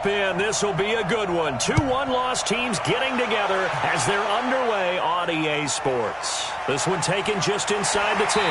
And this will be a good one. 2-1 loss teams getting together as they're underway on EA Sports. This one taken just inside the 10.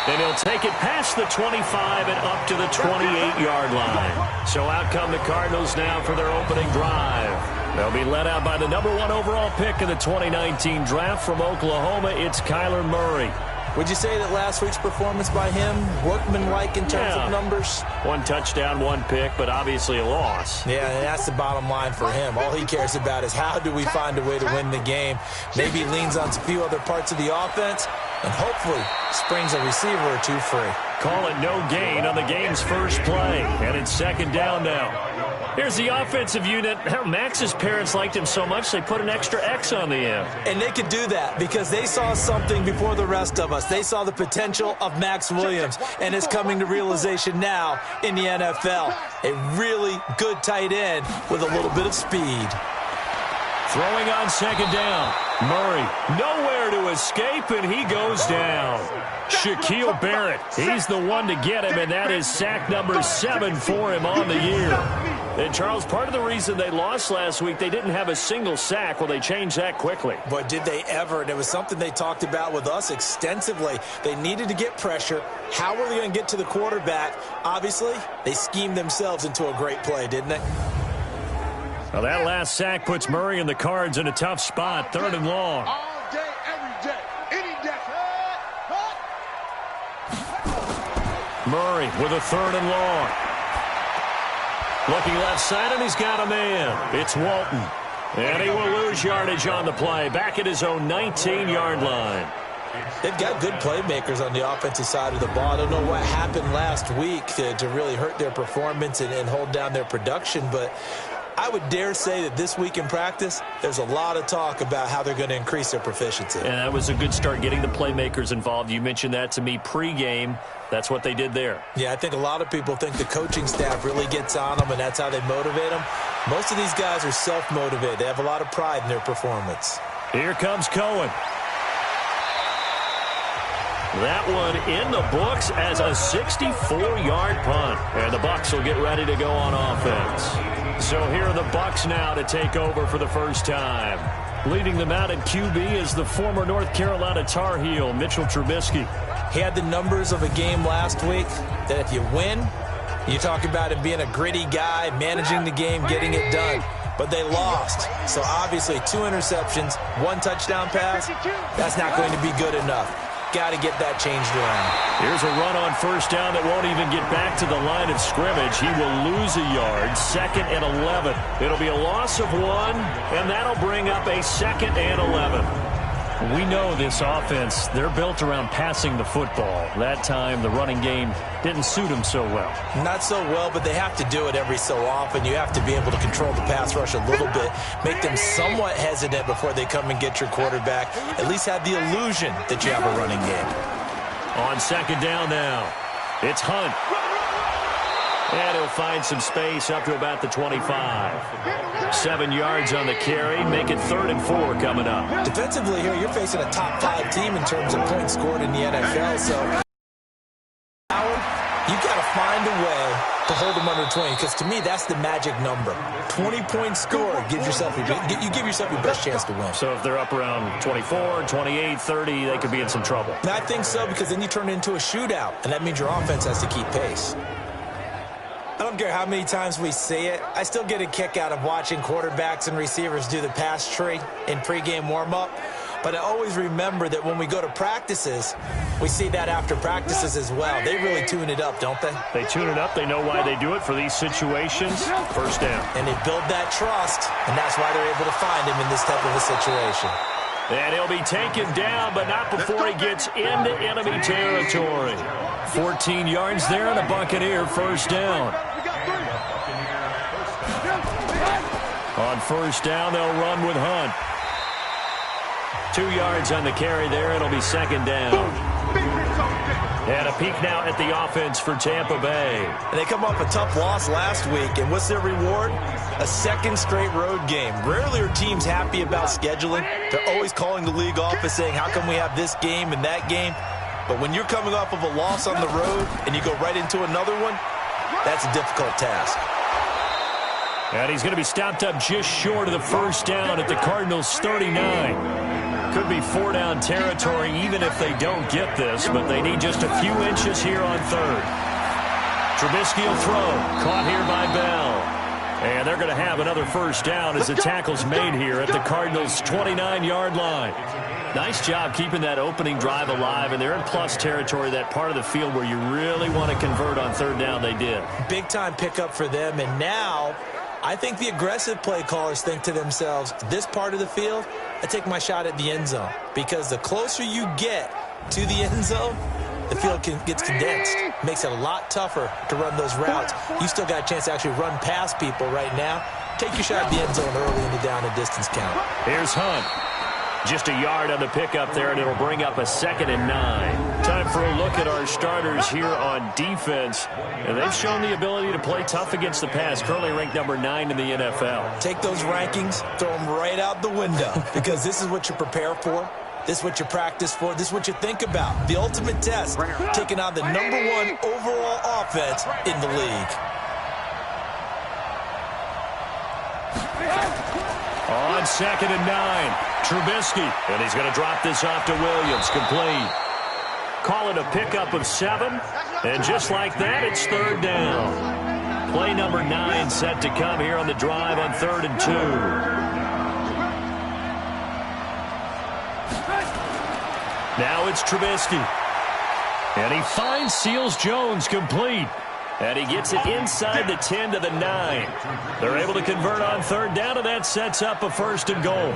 And he'll take it past the 25 and up to the 28-yard line. So out come the Cardinals now for their opening drive. They'll be led out by the number 1 overall pick in the 2019 draft from Oklahoma. It's Kyler Murray. Would you say that last week's performance by him, workmanlike in terms of numbers? 1 touchdown, 1 pick, but obviously a loss. Yeah, and that's the bottom line for him. All he cares about is how do we find a way to win the game. Maybe he leans on a few other parts of the offense and hopefully springs a receiver or two free. Call it no gain on the game's first play, and it's second down now. Here's the offensive unit. Max's parents liked him so much they put an extra X on the end. And they could do that because they saw something before the rest of us. They saw the potential of Max Williams, and it's coming to realization now in the NFL. A really good tight end with a little bit of speed. Throwing on second down. Murray nowhere to escape, and he goes down. Shaquille Barrett, he's the one to get him, and that is sack number 7 for him on the year. And, Charles, part of the reason they lost last week, they didn't have a single sack. Well, they changed that quickly. But did they ever? And it was something they talked about with us extensively. They needed to get pressure. How were they going to get to the quarterback? Obviously, they schemed themselves into a great play, didn't they? Well, that last sack puts Murray and the Cards in a tough spot. 3rd and long. All day, every day, any day. Murray with a 3rd and long. Looking left side, and he's got a man. It's Walton. And he will lose yardage on the play. Back at his own 19-yard line. They've got good playmakers on the offensive side of the ball. I don't know what happened last week to really hurt their performance and hold down their production, but I would dare say that this week in practice, there's a lot of talk about how they're going to increase their proficiency. And that was a good start getting the playmakers involved. You mentioned that to me pregame. That's what they did there. Yeah, I think a lot of people think the coaching staff really gets on them, and that's how they motivate them. Most of these guys are self-motivated. They have a lot of pride in their performance. Here comes Cohen. That one in the books as a 64-yard punt. And the Bucs will get ready to go on offense. So here are the Bucs now to take over for the first time. Leading them out at QB is the former North Carolina Tar Heel, Mitchell Trubisky. He had the numbers of a game last week that if you win, you talk about him being a gritty guy, managing the game, getting it done. But they lost. So obviously 2 interceptions, 1 touchdown pass, that's not going to be good enough. Got to get that changed around. Here's a run on first down that won't even get back to the line of scrimmage. He will lose a yard. 2nd and 11. It'll be a loss of 1, and that'll bring up a 2nd and 11. We know this offense, they're built around passing the football. That time, the running game didn't suit them so well. Not so well, but they have to do it every so often. You have to be able to control the pass rush a little bit, make them somewhat hesitant before they come and get your quarterback. At least have the illusion that you have a running game. On second down now, it's Hunt. And he'll find some space up to about the 25. 7 yards on the carry. Make it 3rd and 4 coming up. Defensively here, you're facing a top 5 team in terms of points scored in the NFL. So you got to find a way to hold them under 20, because to me, that's the magic number. 20 points scored, you give yourself your best chance to win. So if they're up around 24, 28, 30, they could be in some trouble. And I think so, because then you turn it into a shootout, and that means your offense has to keep pace. I don't care how many times we see it. I still get a kick out of watching quarterbacks and receivers do the pass tree in pregame warm-up. But I always remember that when we go to practices, we see that after practices as well. They really tune it up, don't they? They tune it up. They know why they do it for these situations. First down. And they build that trust, and that's why they're able to find him in this type of a situation. And he'll be taken down, but not before he gets into enemy territory. 14 yards there and a Buccaneer first down. On first down, they'll run with Hunt. 2 yards on the carry there. It'll be second down. And a peek now at the offense for Tampa Bay. And they come off a tough loss last week, and what's their reward? A 2nd straight road game. Rarely are teams happy about scheduling. They're always calling the league office saying, how come we have this game and that game? But when you're coming off of a loss on the road and you go right into another one, that's a difficult task. And he's going to be stopped up just short of the first down at the Cardinals' 39. Could be 4-down territory even if they don't get this, but they need just a few inches here on third. Trubisky will throw. Caught here by Bell. And they're going to have another first down as the tackle's made here at the Cardinals' 29-yard line. Nice job keeping that opening drive alive, and they're in plus territory, that part of the field where you really want to convert on third down. They did. Big-time pickup for them, and now I think the aggressive play callers think to themselves, this part of the field, I take my shot at the end zone, because the closer you get to the end zone, the field gets condensed. Makes it a lot tougher to run those routes. You still got a chance to actually run past people right now. Take your shot at the end zone early in the down and distance count. Here's Hunt. Just a yard on the pickup there, and it'll bring up a 2nd and 9. Time for a look at our starters here on defense. And they've shown the ability to play tough against the pass, currently ranked number 9 in the NFL. Take those rankings, throw them right out the window, because this is what you prepare for. This is what you practice for. This is what you think about. The ultimate test, taking on the #1 overall offense in the league. On 2nd and 9, Trubisky. And he's going to drop this off to Williams, complete. Call it a pickup of 7. And just like that, it's third down. Play number 9 set to come here on the drive on 3rd and 2. Now it's Trubisky. And he finds Seals-Jones, complete. And he gets it inside the 10 to the 9. They're able to convert on third down, and that sets up a 1st and goal.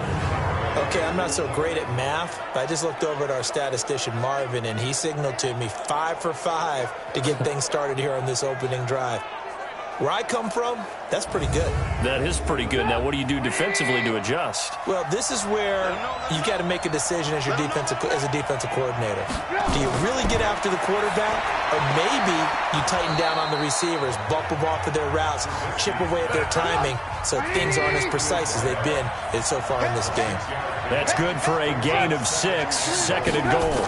Okay, I'm not so great at math, but I just looked over at our statistician, Marvin, and he signaled to me 5 for 5 to get things started here on this opening drive. Where I come from, that's pretty good. That is pretty good. Now, what do you do defensively to adjust? Well, this is where you got to make a decision as a defensive coordinator. Do you really get after the quarterback, or maybe you tighten down on the receivers, bump them off of their routes, chip away at their timing, so things aren't as precise as they've been so far in this game. That's good for a gain of 6, 2nd and goal.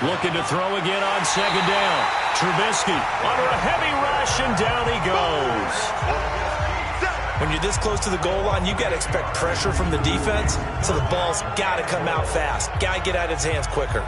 Looking to throw again on 2nd down. Trubisky under a heavy rush, and down he goes. When you're this close to the goal line, you got to expect pressure from the defense, so the ball's got to come out fast. Got to get out of his hands quicker.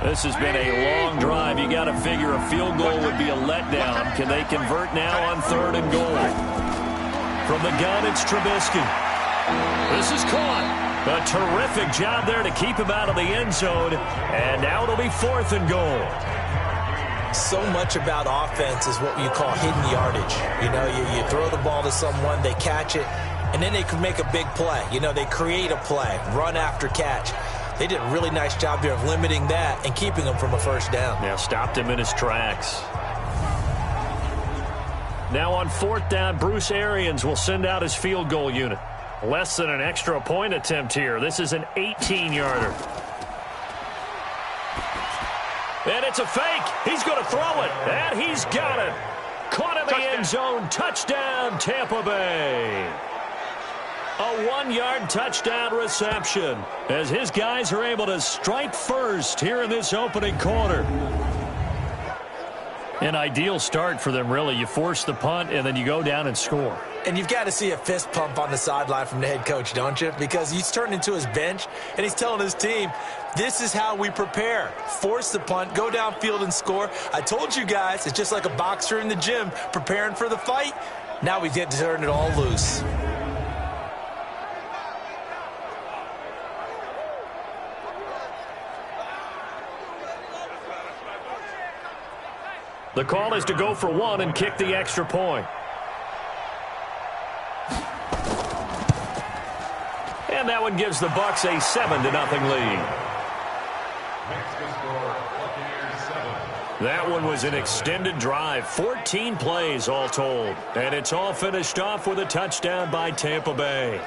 This has been a long drive. You got to figure a field goal would be a letdown. Can they convert now on 3rd and goal? From the gun, it's Trubisky. This is caught. A terrific job there to keep him out of the end zone. And now it'll be 4th and goal. So much about offense is what you call hidden yardage. You know, you throw the ball to someone, they catch it, and then they can make a big play. You know, they create a play, run after catch. They did a really nice job there of limiting that and keeping him from a 1st down. Yeah, stopped him in his tracks. Now on 4th down, Bruce Arians will send out his field goal unit. Less than an extra point attempt here. This is an 18-yarder. And it's a fake. He's going to throw it. And he's got it. Caught in the end zone. Touchdown, Tampa Bay. A 1-yard touchdown reception as his guys are able to strike first here in this opening quarter. An ideal start for them, really. You force the punt, and then you go down and score. And you've got to see a fist pump on the sideline from the head coach, don't you? Because he's turned into his bench, and he's telling his team, this is how we prepare. Force the punt, go downfield and score. I told you guys, it's just like a boxer in the gym preparing for the fight. Now we get to turn it all loose. The call is to go for 1 and kick the extra point. And that one gives the Bucs a 7-0 lead. That one was an extended drive, 14 plays all told. And it's all finished off with a touchdown by Tampa Bay.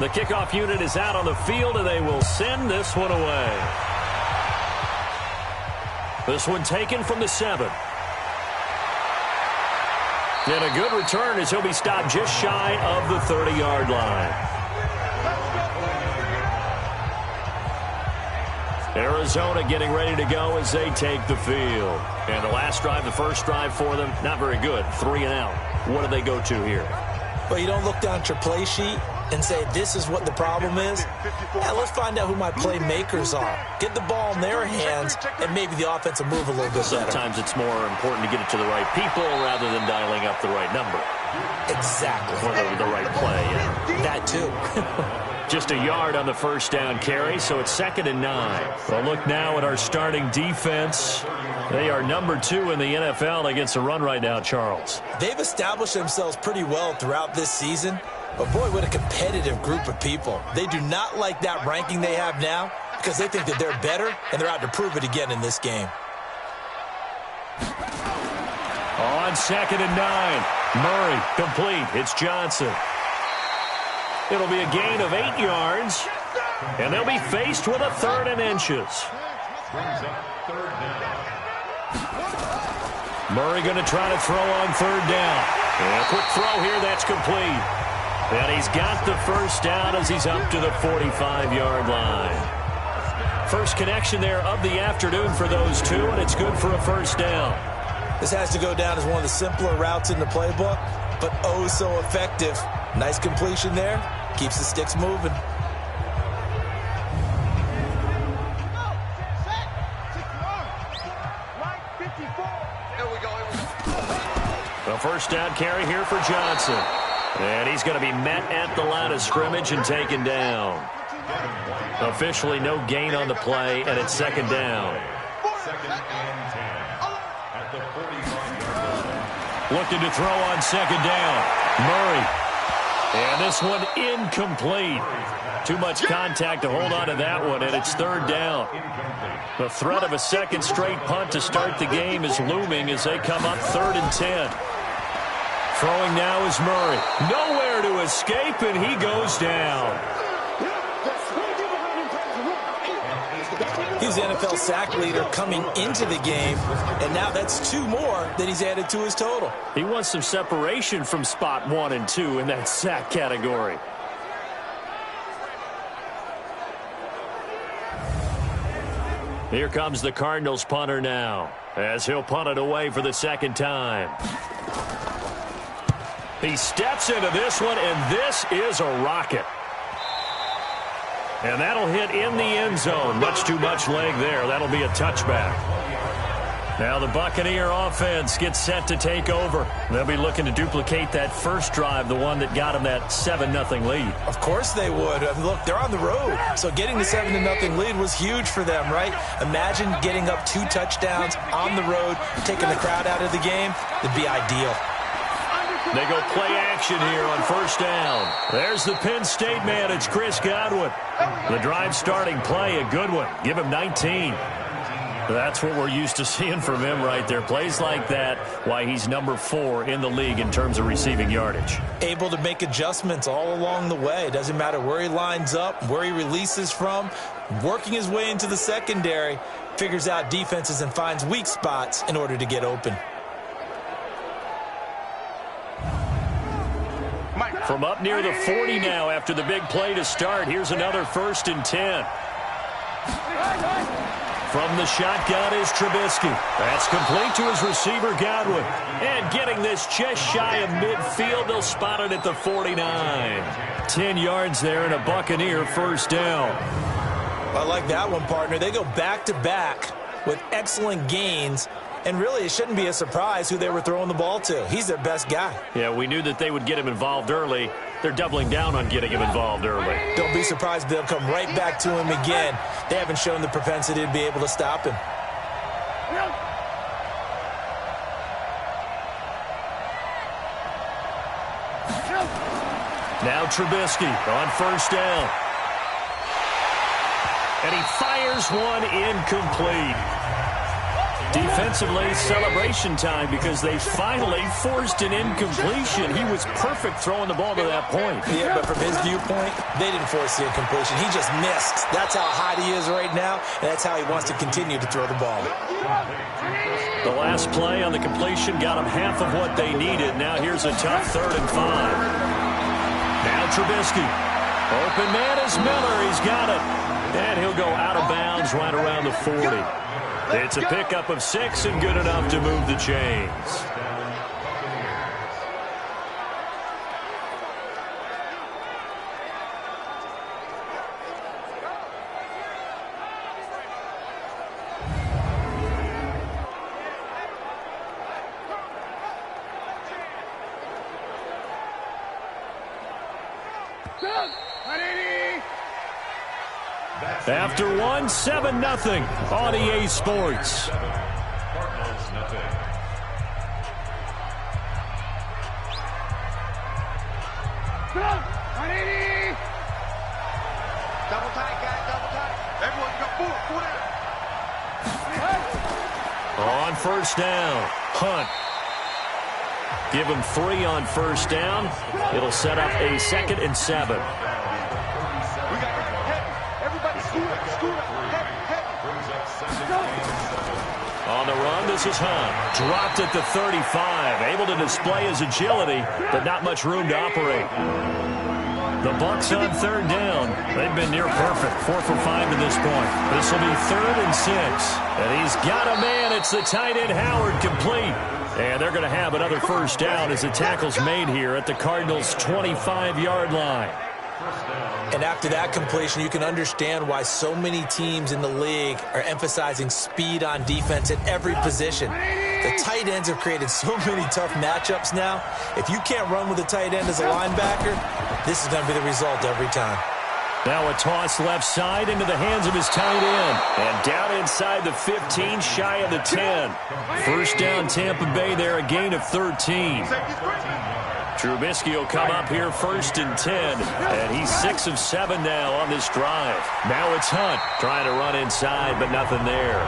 The kickoff unit is out on the field, and they will send this one away. This one taken from the 7. And a good return as he'll be stopped just shy of the 30-yard line. Arizona getting ready to go as they take the field. And the last drive, the first drive for them, not very good. 3 and out. What do they go to here? Well, you don't look down at your play sheet and say, this is what the problem is. Yeah, let's find out who my playmakers are. Get the ball in their hands, and maybe the offense will move a little bit better. Sometimes it's more important to get it to the right people rather than dialing up the right number. Exactly. Or the right play, yeah. That too. Just a yard on the first down carry, so it's 2nd and 9. Well, look now at our starting defense. They are number 2 in the NFL against the run right now, Charles. They've established themselves pretty well throughout this season. But, boy, what a competitive group of people. They do not like that ranking they have now because they think that they're better, and they're out to prove it again in this game. On 2nd and 9. Murray, complete. It's Johnson. It'll be a gain of 8 yards, and they'll be faced with a 3rd and inches. Murray going to try to throw on 3rd down. And a quick throw here, that's complete. And he's got the first down as he's up to the 45-yard line. First connection there of the afternoon for those two, and it's good for a first down. This has to go down as one of the simpler routes in the playbook, but oh so effective. Nice completion there. Keeps the sticks moving. The first down carry here for Johnson. And he's going to be met at the line of scrimmage and taken down. Officially no gain on the play, and it's 2nd down. Looking to throw on 2nd down. Murray. And this one incomplete. Too much contact to hold on to that one, and it's 3rd down. The threat of a second straight punt to start the game is looming as they come up 3rd and 10. Throwing now is Murray. Nowhere to escape, and he goes down. He's the NFL sack leader coming into the game, and now that's 2 more that he's added to his total. He wants some separation from spot 1 and 2 in that sack category. Here comes the Cardinals punter now, as he'll punt it away for the 2nd time. He steps into this one, and this is a rocket. And that'll hit in the end zone. Much too much leg there. That'll be a touchback. Now the Buccaneer offense gets set to take over. They'll be looking to duplicate that first drive, the one that got them that 7-0 lead. Of course they would. Look, they're on the road, so getting the 7-0 lead was huge for them, right? Imagine getting up 2 touchdowns on the road, taking the crowd out of the game. It'd be ideal. They go play action here on first down. There's the Penn State man. It's Chris Godwin. The drive starting play, a good one. Give him 19. That's what we're used to seeing from him right there. Plays like that, why he's number 4 in the league in terms of receiving yardage. Able to make adjustments all along the way. It doesn't matter where he lines up, where he releases from. Working his way into the secondary, figures out defenses and finds weak spots in order to get open. From up near the 40 now after the big play to start. Here's another 1st and 10. From the shotgun is Trubisky. That's complete to his receiver, Godwin. And getting this just shy of midfield, they'll spot it at the 49. 10 yards there and a Buccaneer first down. I like that one, partner. They go back-to-back with excellent gains. And really, it shouldn't be a surprise who they were throwing the ball to. He's their best guy. Yeah, we knew that they would get him involved early. They're doubling down on getting him involved early. Don't be surprised if they'll come right back to him again. They haven't shown the propensity to be able to stop him. Now Trubisky on first down. And he fires one incomplete. Defensively, celebration time because they finally forced an incompletion. He was perfect throwing the ball to that point. Yeah, but from his viewpoint, they didn't force the incompletion. He just missed. That's how hot he is right now, and that's how he wants to continue to throw the ball. The last play on the completion got him half of what they needed. Now here's a tough 3rd and 5. Now Trubisky. Open man is Miller. He's got it. And he'll go out of bounds right around the 40. It's a pickup of 6 and good enough to move the chains. After one, 7-0 on EA Sports. Double tight, guys, double tight. Everyone go forward out. On first down, Hunt. Give him 3 on first down. It'll set up a 2nd and 7. On the run, this is Hunt. Dropped at the 35. Able to display his agility, but not much room to operate. The Bucs on 3rd down. They've been near perfect. 4 for 5 to this point. This will be 3rd and 6. And he's got a man. It's the tight end Howard, complete. And they're going to have another first down as the tackle's made here at the Cardinals' 25-yard line. And after that completion, you can understand why so many teams in the league are emphasizing speed on defense at every position. The tight ends have created so many tough matchups now. If you can't run with a tight end as a linebacker, this is going to be the result every time. Now a toss left side into the hands of his tight end. And down inside the 15, shy of the 10. First down Tampa Bay there, a gain of 13. Trubisky will come up here 1st and 10, and he's 6 of 7 now on this drive. Now it's Hunt trying to run inside, but nothing there.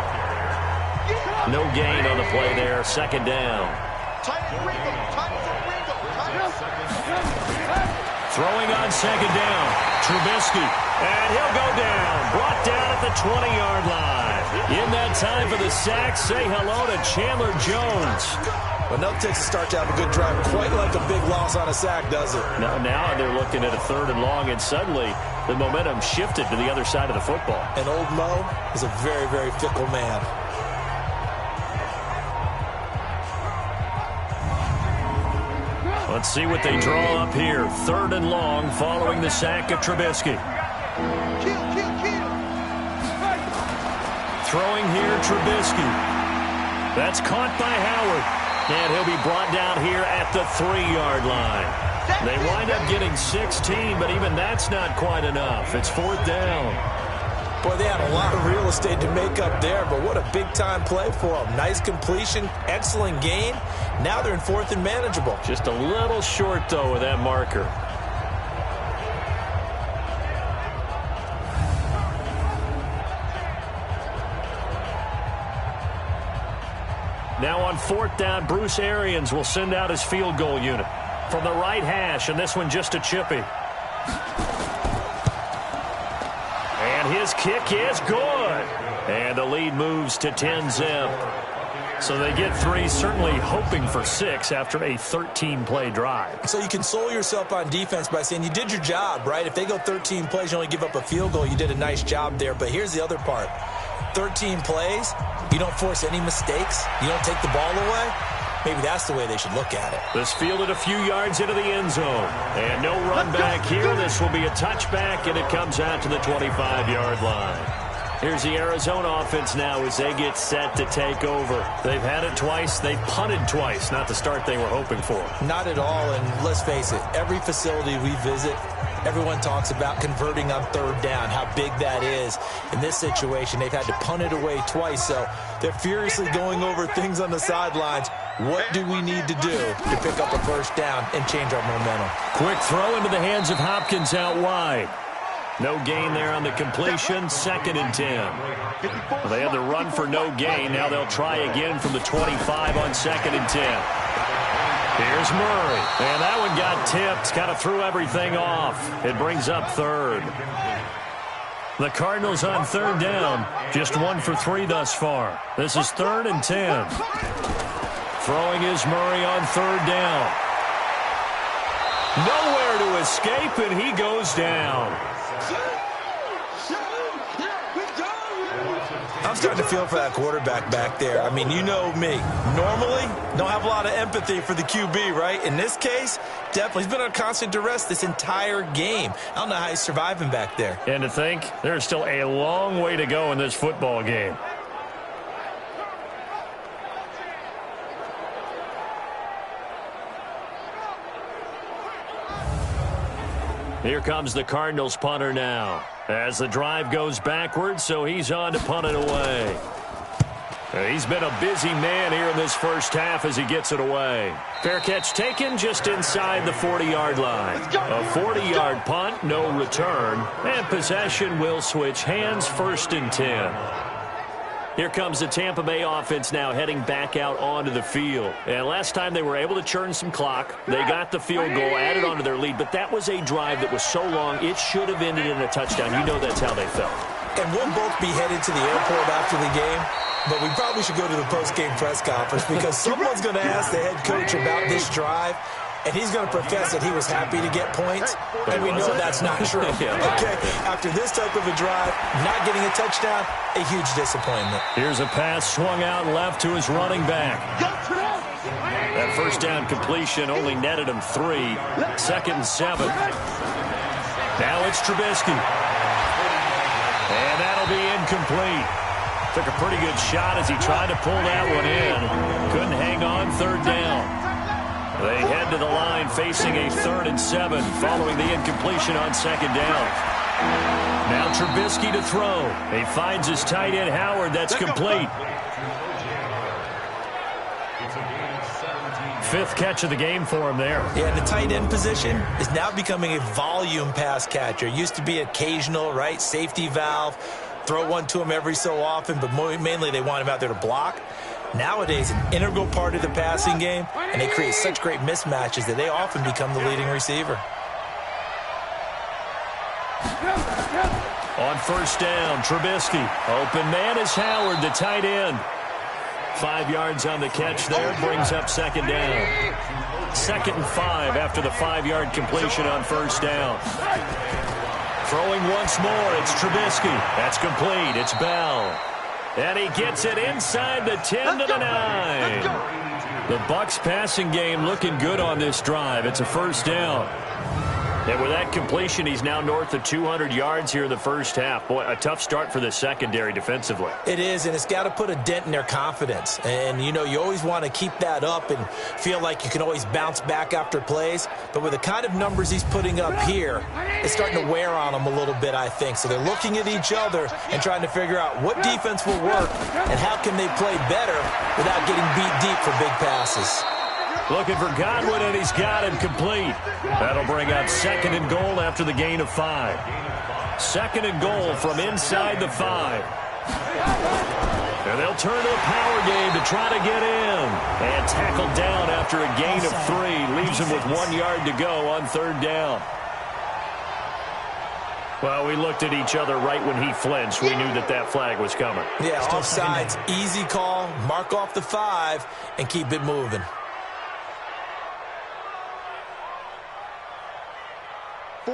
No gain on the play there, 2nd down. Throwing on 2nd down, Trubisky, and he'll go down. Brought down at the 20-yard line. In that time for the sack, say hello to Chandler Jones. Well, no takes a start to have a good drive, quite like a big loss on a sack, does it? Now they're looking at a 3rd and long, and suddenly the momentum shifted to the other side of the football. And old Mo is a very, very fickle man. Let's see what they draw up here. 3rd and long following the sack of Trubisky. Throwing here, Trubisky. That's caught by Howard. And he'll be brought down here at the 3-yard line. They wind up getting 16, but even that's not quite enough. It's 4th down. Boy, they had a lot of real estate to make up there, but what a big-time play for them. Nice completion, excellent gain. Now they're in 4th and manageable. Just a little short, though, with that marker. Now on 4th down, Bruce Arians will send out his field goal unit. From the right hash, and this one just a chippy. And his kick is good. And the lead moves to 10-zip. So they get 3, certainly hoping for 6 after a 13-play drive. So you console yourself on defense by saying you did your job, right? If they go 13 plays, you only give up a field goal, you did a nice job there. But here's the other part. 13 plays, you don't force any mistakes, you don't take the ball away. Maybe that's the way they should look at it. This fielded a few yards into the end zone. And no run back here. This will be a touchback, and it comes out to the 25-yard line. Here's the Arizona offense now as they get set to take over. They've had it twice. They've punted twice. Not the start they were hoping for. Not at all, and let's face it, every facility we visit, everyone talks about converting on 3rd down, how big that is. In this situation, they've had to punt it away twice, so they're furiously going over things on the sidelines. What do we need to do to pick up a first down and change our momentum? Quick throw into the hands of Hopkins out wide. No gain there on the completion, 2nd and 10. Well, they had the run for no gain. Now they'll try again from the 25 on 2nd and 10. Here's Murray. And that one got tipped, kind of threw everything off. It brings up 3rd. The Cardinals on 3rd down, just 1 for 3 thus far. This is 3rd and 10. Throwing is Murray on 3rd down. Nowhere to escape, and he goes down. I'm starting to feel for that quarterback back there. I mean, you know me. Normally, don't have a lot of empathy for the QB, right? In this case, definitely. He's been under constant duress this entire game. I don't know how he's surviving back there. And to think, there's still a long way to go in this football game. Here comes the Cardinals punter now. As the drive goes backwards, so he's on to punt it away. He's been a busy man here in this first half as he gets it away. Fair catch taken just inside the 40-yard line. A 40-yard punt, no return. And possession will switch hands, 1st and 10. Here comes the Tampa Bay offense now heading back out onto the field. And last time they were able to churn some clock. They got the field goal, added onto their lead. But that was a drive that was so long, it should have ended in a touchdown. You know that's how they felt. And we'll both be headed to the airport after the game. But we probably should go to the post-game press conference because someone's going to ask the head coach about this drive. And he's going to profess that he was happy to get points, and we know that's not true. Okay, after this type of a drive, not getting a touchdown, a huge disappointment. Here's a pass swung out left to his running back. That first down completion only netted him 3. 2nd and 7. Now it's Trubisky. And that'll be incomplete. Took a pretty good shot as he tried to pull that one in. Couldn't hang on, 3rd down. They head to the line facing a 3rd and 7 following the incompletion on 2nd down. Now Trubisky to throw. He finds his tight end Howard. That's complete. 5th catch of the game for him there. Yeah, and the tight end position is now becoming a volume pass catcher. Used to be occasional, right? Safety valve. Throw one to him every so often, but mainly they want him out there to block. Nowadays, an integral part of the passing game, and they create such great mismatches that they often become the leading receiver. On 1st down, Trubisky. Open man is Howard, the tight end. 5 yards on the catch there, brings up 2nd down. 2nd and 5 after the 5-yard completion on 1st down. Throwing once more, it's Trubisky. That's complete, it's Bell. And he gets it inside the 10 to the 9. The Bucs passing game looking good on this drive. It's a 1st down. And with that completion, he's now north of 200 yards here in the first half. Boy, a tough start for the secondary defensively. It is, and it's got to put a dent in their confidence. And, you know, you always want to keep that up and feel like you can always bounce back after plays. But with the kind of numbers he's putting up here, it's starting to wear on them a little bit, I think. So they're looking at each other and trying to figure out what defense will work and how can they play better without getting beat deep for big passes. Looking for Godwin, and he's got him complete. That'll bring up 2nd and goal after the gain of 5. 2nd and goal from inside the 5. And they'll turn to a power game to try to get in. And tackled down after a gain of 3. Leaves him with 1 yard to go on 3rd down. Well, we looked at each other right when he flinched. We knew that that flag was coming. Yeah, offsides, easy call, mark off the 5, and keep it moving.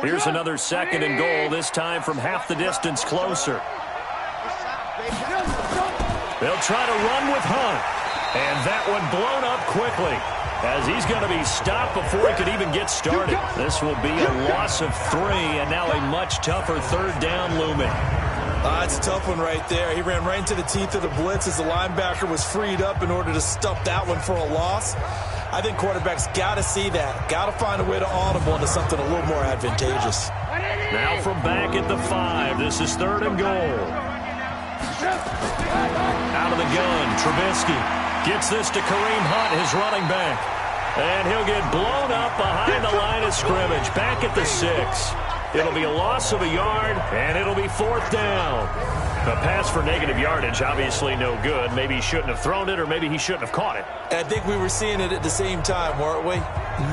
Here's another 2nd and goal, this time from half the distance closer. They'll try to run with Hunt. And that one blown up quickly as he's going to be stopped before he could even get started. This will be a loss of 3, and now a much tougher 3rd down looming. It's a tough one right there. He ran right into the teeth of the blitz as the linebacker was freed up in order to stuff that one for a loss. I think quarterbacks got to see that. Got to find a way to audible into something a little more advantageous. Now from back at the 5, this is 3rd and goal. Out of the gun, Trubisky gets this to Kareem Hunt, his running back. And he'll get blown up behind the line of scrimmage, back at the 6. It'll be a loss of a yard, and it'll be 4th down. A pass for negative yardage, obviously no good. Maybe he shouldn't have thrown it, or maybe he shouldn't have caught it. I think we were seeing it at the same time, weren't we?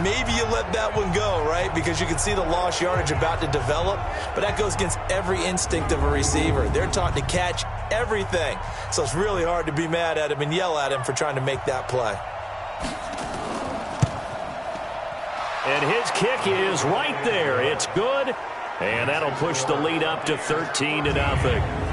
Maybe you let that one go, right? Because you can see the lost yardage about to develop. But that goes against every instinct of a receiver. They're taught to catch everything. So it's really hard to be mad at him and yell at him for trying to make that play. And his kick is right there. It's good. And that'll push the lead up to 13-0.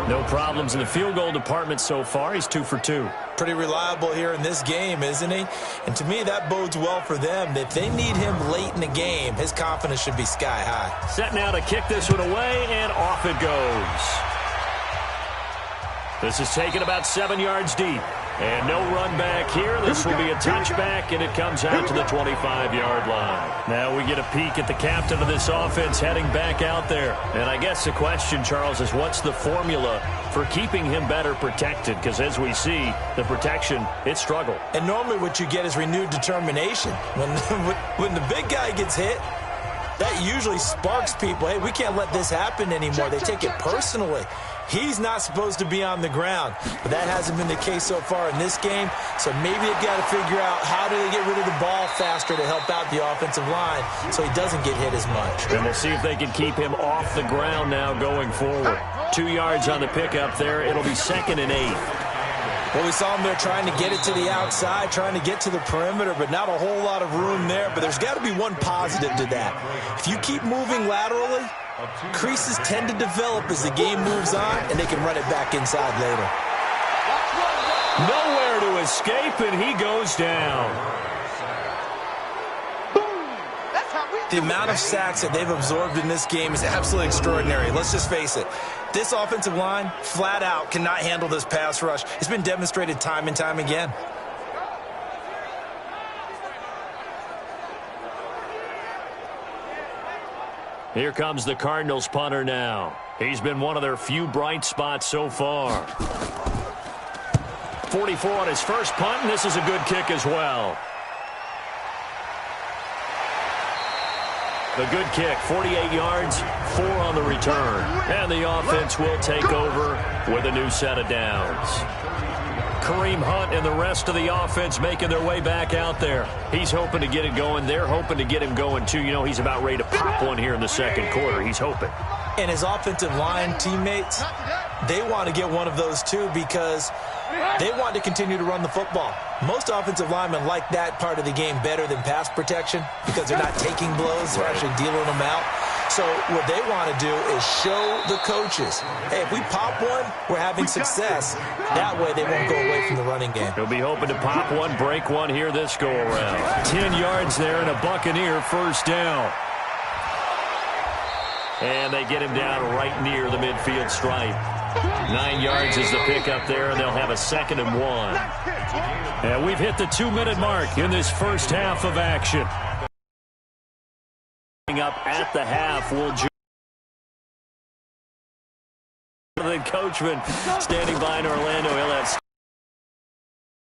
No problems in the field goal department so far. He's 2 for 2. Pretty reliable here in this game, isn't he? And to me, that bodes well for them. If they need him late in the game, his confidence should be sky high. Set now to kick this one away, and off it goes. This is taken about 7 yards deep. And no run back here. This will be a touchback, and it comes out to the 25-yard line. Now we get a peek at the captain of this offense heading back out there. And I guess the question, Charles, is what's the formula for keeping him better protected? Because as we see, the protection, it struggled. And normally what you get is renewed determination. When the big guy gets hit, that usually sparks people. Hey, we can't let this happen anymore. They take it personally. He's not supposed to be on the ground, but that hasn't been the case so far in this game. So maybe they've got to figure out how do they get rid of the ball faster to help out the offensive line so he doesn't get hit as much. And we'll see if they can keep him off the ground now going forward. 2 yards on the pickup there. It'll be 2nd and 8. Well, we saw him there trying to get it to the outside, trying to get to the perimeter, but not a whole lot of room there. But there's got to be one positive to that. If you keep moving laterally, creases tend to develop as the game moves on, and they can run it back inside later. Nowhere to escape, and he goes down. The amount of sacks that they've absorbed in this game is absolutely extraordinary. Let's just face it. This offensive line, flat out, cannot handle this pass rush. It's been demonstrated time and time again. Here comes the Cardinals punter now. He's been one of their few bright spots so far. 44 on his first punt, and this is a good kick as well. The good kick, 48 yards, 4 on the return. And the offense will take over with a new set of downs. Kareem Hunt and the rest of the offense making their way back out there. He's hoping to get it going. They're hoping to get him going, too. You know, he's about ready to pop one here in the second quarter. He's hoping. And his offensive line teammates, they want to get one of those, too, because they want to continue to run the football. Most offensive linemen like that part of the game better than pass protection because they're not taking blows. They're actually dealing them out. So what they want to do is show the coaches, hey, if we pop one, we're having success. That way they won't go away from the running game. He'll be hoping to pop one, break one here this go-around. 10 yards there and a Buccaneer first down. And they get him down right near the midfield stripe. 9 yards is the pickup there, and they'll have a 2nd and 1. And we've hit the 2-minute mark in this first half of action. Up at the half will join the coachman standing by in Orlando. He'll have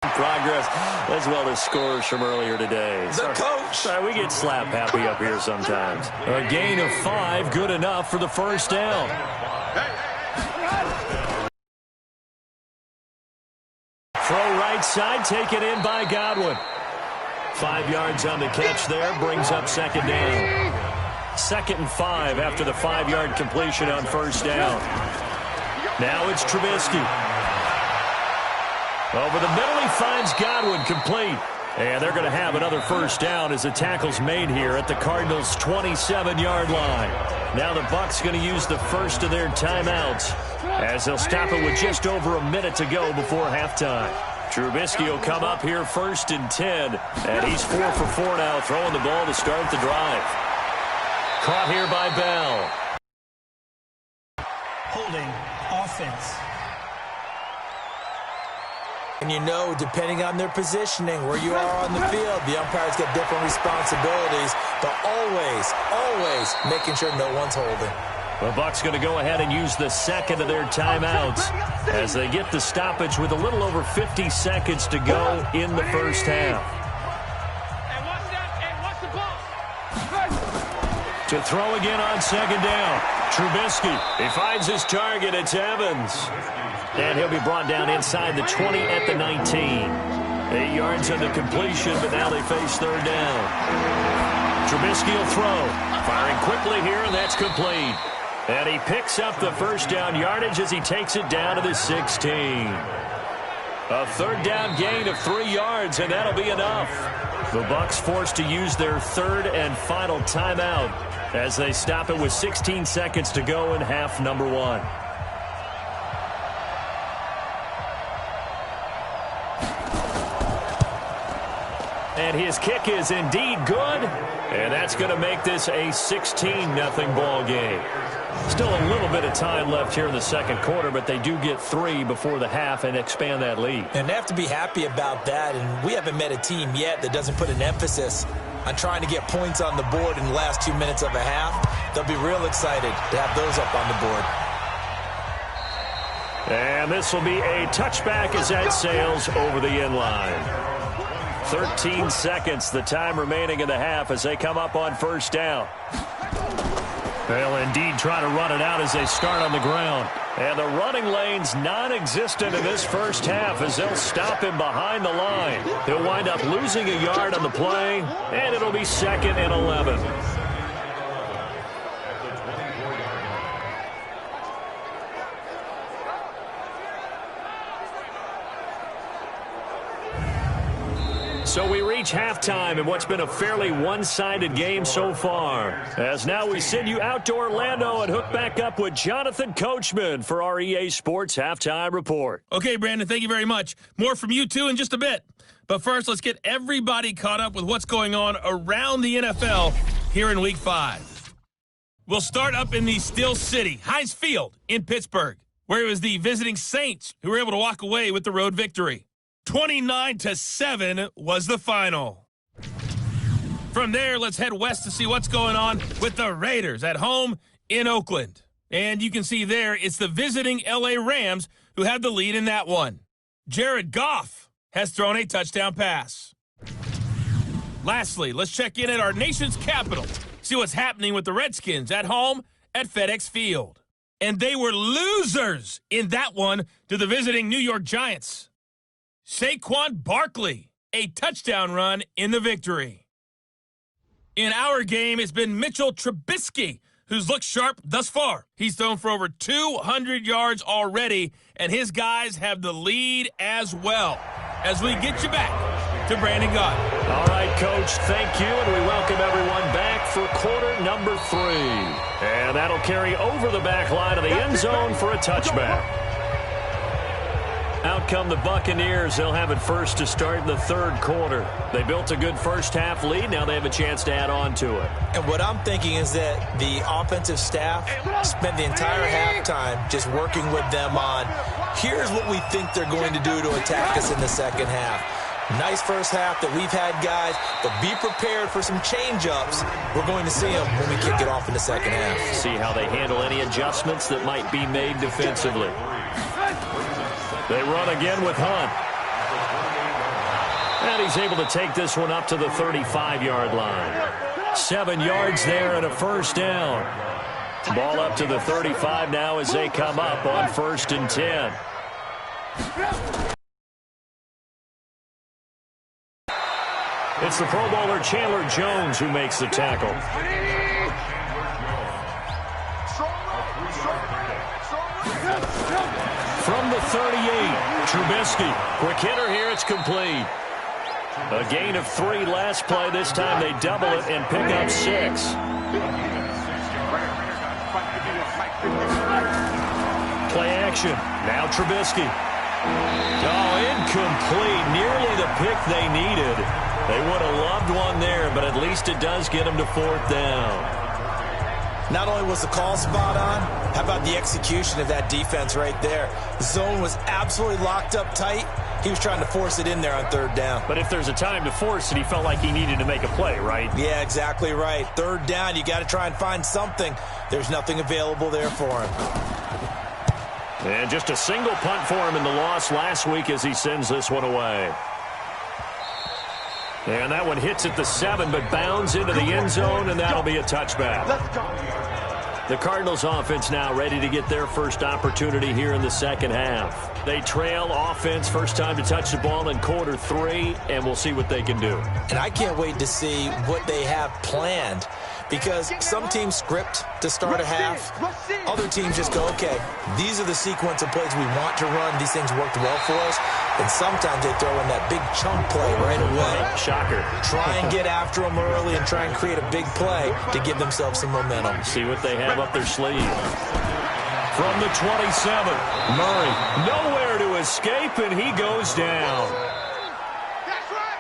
progress as well as scores from earlier today. The coach. Sorry, we get slap happy up here sometimes. A gain of 5, good enough for the first down. Throw right side, taken in by Godwin. 5 yards on the catch there, brings up 2nd down. 2nd and 5 after the 5-yard completion on first down. Now it's Trubisky. Over the middle, he finds Godwin complete. And they're going to have another first down as the tackle's made here at the Cardinals' 27-yard line. Now the Bucs going to use the first of their timeouts as they'll stop it with just over a minute to go before halftime. Trubisky will come up here 1st and 10, and he's 4 for 4 now, throwing the ball to start the drive. Caught here by Bell. Holding offense. And you know, depending on their positioning, where you are on the field, the umpire's got different responsibilities, but always making sure no one's holding. The Bucs going to go ahead and use the 2nd of their timeouts as they get the stoppage with a little over 50 seconds to go in the first half. To throw again on second down. Trubisky, he finds his target. It's Evans. And he'll be brought down inside the 20 at the 19. 8 yards on the completion, but now they face third down. Trubisky will throw. Firing quickly here, and that's complete. And he picks up the first down yardage as he takes it down to the 16. A third down gain of 3 yards, and that'll be enough. The Bucs forced to use their third and final timeout as they stop it with 16 seconds to go in half number 1. And his kick is indeed good, and that's going to make this a 16-0 ball game. Still a little bit of time left here in the second quarter, but they do get 3 before the half and expand that lead. And they have to be happy about that, and we haven't met a team yet that doesn't put an emphasis on trying to get points on the board in the last 2 minutes of a half. They'll be real excited to have those up on the board. And this will be a touchback as that sails over the end line. 13 seconds, the time remaining in the half as they come up on first down. They'll indeed try to run it out as they start on the ground. And the running lane's non-existent in this first half as they'll stop him behind the line. He'll wind up losing a yard on the play, and it'll be 2nd and 11. So we reach halftime in what's been a fairly one-sided game so far. As now we send you out to Orlando and hook back up with Jonathan Coachman for our EA Sports Halftime Report. Okay, Brandon, thank you very much. More from you, too, in just a bit. But first, let's get everybody caught up with what's going on around the NFL here in Week 5. We'll start up in the Steel City, Heinz Field in Pittsburgh, where it was the visiting Saints who were able to walk away with the road victory. 29-7 was the final. From there, let's head west to see what's going on with the Raiders at home in Oakland. And you can see there, it's the visiting LA Rams who have the lead in that one. Jared Goff has thrown a touchdown pass. Lastly, let's check in at our nation's capital, see what's happening with the Redskins at home at FedEx Field. And they were losers in that one to the visiting New York Giants. Saquon Barkley, a touchdown run in the victory. In our game, it's been Mitchell Trubisky, who's looked sharp thus far. He's thrown for over 200 yards already, and his guys have the lead as well. As we get you back to Brandon Gott. All right, Coach, thank you, and we welcome everyone back for quarter number 3. And that'll carry over the back line of the end zone for a touchback. Out come the Buccaneers. They'll have it first to start the third quarter. They built a good first-half lead. Now they have a chance to add on to it. And what I'm thinking is that the offensive staff spent the entire halftime just working with them on, here's what we think they're going to do to attack us in the second half. Nice first half that we've had, guys, but be prepared for some change-ups. We're going to see them when we kick it off in the second half. See how they handle any adjustments that might be made defensively. They run again with Hunt. And he's able to take this one up to the 35-yard line. 7 yards there and a first down. Ball up to the 35 now as they come up on 1st and 10. It's the Pro Bowler Chandler Jones who makes the tackle. From the 38, Trubisky. Quick hitter here, it's complete. A gain of 3 last play. This time they double it and pick up 6. Play action. Now Trubisky. Oh, incomplete. Nearly the pick they needed. They would have loved one there, but at least it does get them to 4th down. Not only was the call spot on, how about the execution of that defense right there? The zone was absolutely locked up tight. He was trying to force it in there on 3rd down. But if there's a time to force it, he felt like he needed to make a play, right? Yeah, exactly right. 3rd down, you got to try and find something. There's nothing available there for him. And just a single punt for him in the loss last week as he sends this one away. And that one hits at the 7, but bounds into the end zone, and that'll be a touchback. Let's go. The Cardinals offense now ready to get their first opportunity here in the second half. They trail offense, first time to touch the ball in quarter 3, and we'll see what they can do. And I can't wait to see what they have planned, because some teams script to start a half. Other teams just go, okay, these are the sequence of plays we want to run. These things worked well for us. And sometimes they throw in that big chunk play right away. Shocker. Try and get after them early and try and create a big play to give themselves some momentum. See what they have up their sleeve. From the 27, Murray nowhere to escape, and he goes down. That's right.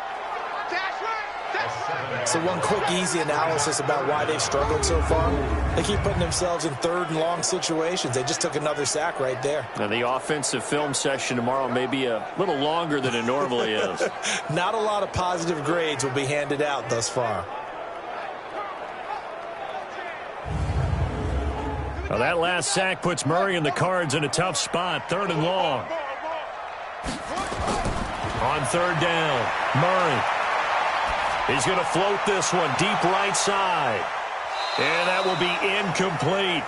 That's right. That's right. So one quick, easy analysis about why they've struggled so far. They keep putting themselves in third and long situations. They just took another sack right there. Now, the offensive film session tomorrow may be a little longer than it normally is. Not a lot of positive grades will be handed out thus far. Well, that last sack puts Murray and the Cards in a tough spot, 3rd and long. On 3rd down, Murray. He's going to float this one deep right side. And that will be incomplete.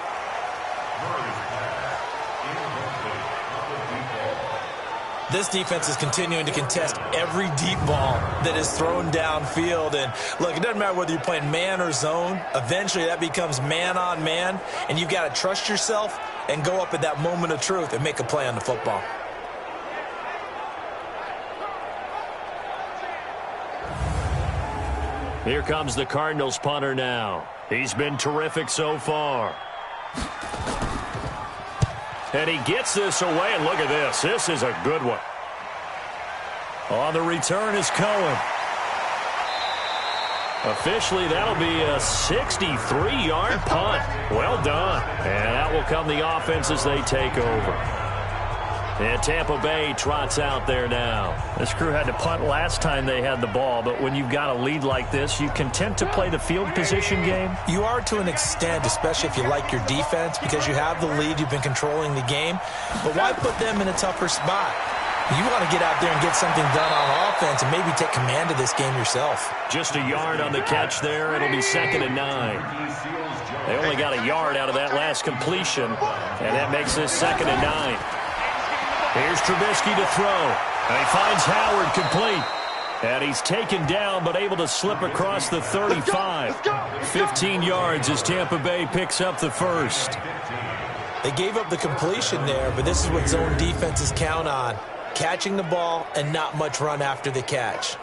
This defense is continuing to contest every deep ball that is thrown downfield. And look, it doesn't matter whether you're playing man or zone. Eventually that becomes man on man. And you've got to trust yourself and go up at that moment of truth and make a play on the football. Here comes the Cardinals punter now. He's been terrific so far. And he gets this away, and look at this. This is a good one. On the return is Cohen. Officially, that'll be a 63-yard punt. Well done. And that will come the offense as they take over. And Tampa Bay trots out there now. This crew had to punt last time they had the ball, but when you've got a lead like this, you content to play the field position game? You are to an extent, especially if you like your defense, because you have the lead, you've been controlling the game. But why put them in a tougher spot? You want to get out there and get something done on offense and maybe take command of this game yourself. Just a yard on the catch there. It'll be 2nd and 9. They only got a yard out of that last completion, and that makes this 2nd and 9. Here's Trubisky to throw. And he finds Howard complete. And he's taken down but able to slip across the 35. 15 yards as Tampa Bay picks up the first. They gave up the completion there, but this is what zone defenses count on. Catching the ball and not much run after the catch.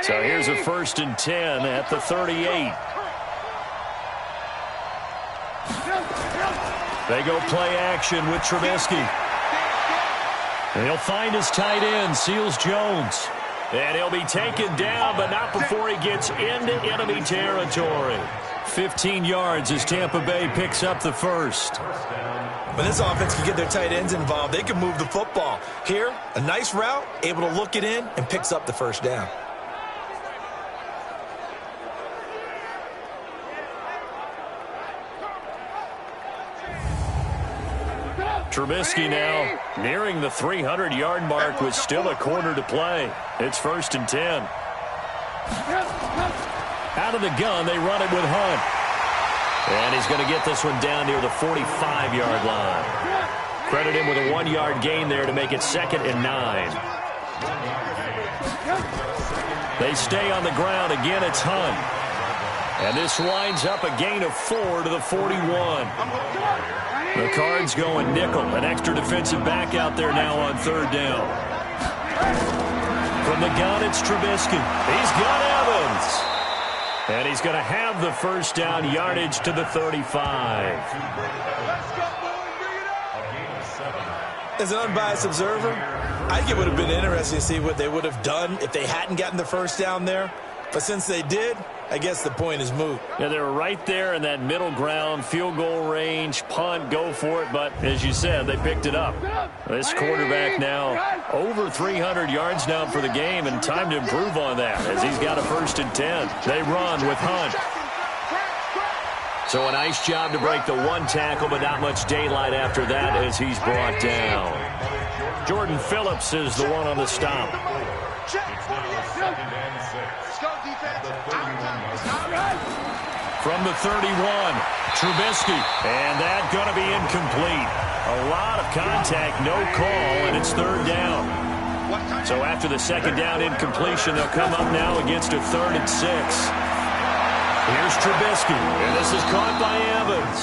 So here's a 1st and 10 at the 38. They go play action with Trubisky. And he'll find his tight end, Seals Jones. And he'll be taken down, but not before he gets into enemy territory. 15 yards as Tampa Bay picks up the first. When this offense can get their tight ends involved, they can move the football. Here, a nice route, able to look it in, and picks up the first down. Trubisky now nearing the 300-yard mark with still a quarter to play. It's 1st and 10. Out of the gun, they run it with Hunt. And he's going to get this one down near the 45-yard line. Credit him with a 1-yard gain there to make it 2nd and 9. They stay on the ground. Again, it's Hunt. And this winds up a gain of 4 to the 41. The Cards going nickel. An extra defensive back out there now on 3rd down. From the gun, it's Trubisky. He's got Evans. And he's going to have the first down, yardage to the 35. As an unbiased observer, I think it would have been interesting to see what they would have done if they hadn't gotten the first down there. But since they did, I guess the point is moot. Yeah, they were right there in that middle ground, field goal range, punt, go for it. But as you said, they picked it up. This quarterback now over 300 yards now for the game, and time to improve on that as he's got a 1st and 10. They run with Hunt. So a nice job to break the one tackle, but not much daylight after that as he's brought down. Jordan Phillips is the one on the stop. From the 31, Trubisky, and that's going to be incomplete. A lot of contact, no call, and it's third down. So after the second down incompletion, they'll come up now against a 3rd and 6. Here's Trubisky, and this is caught by Evans.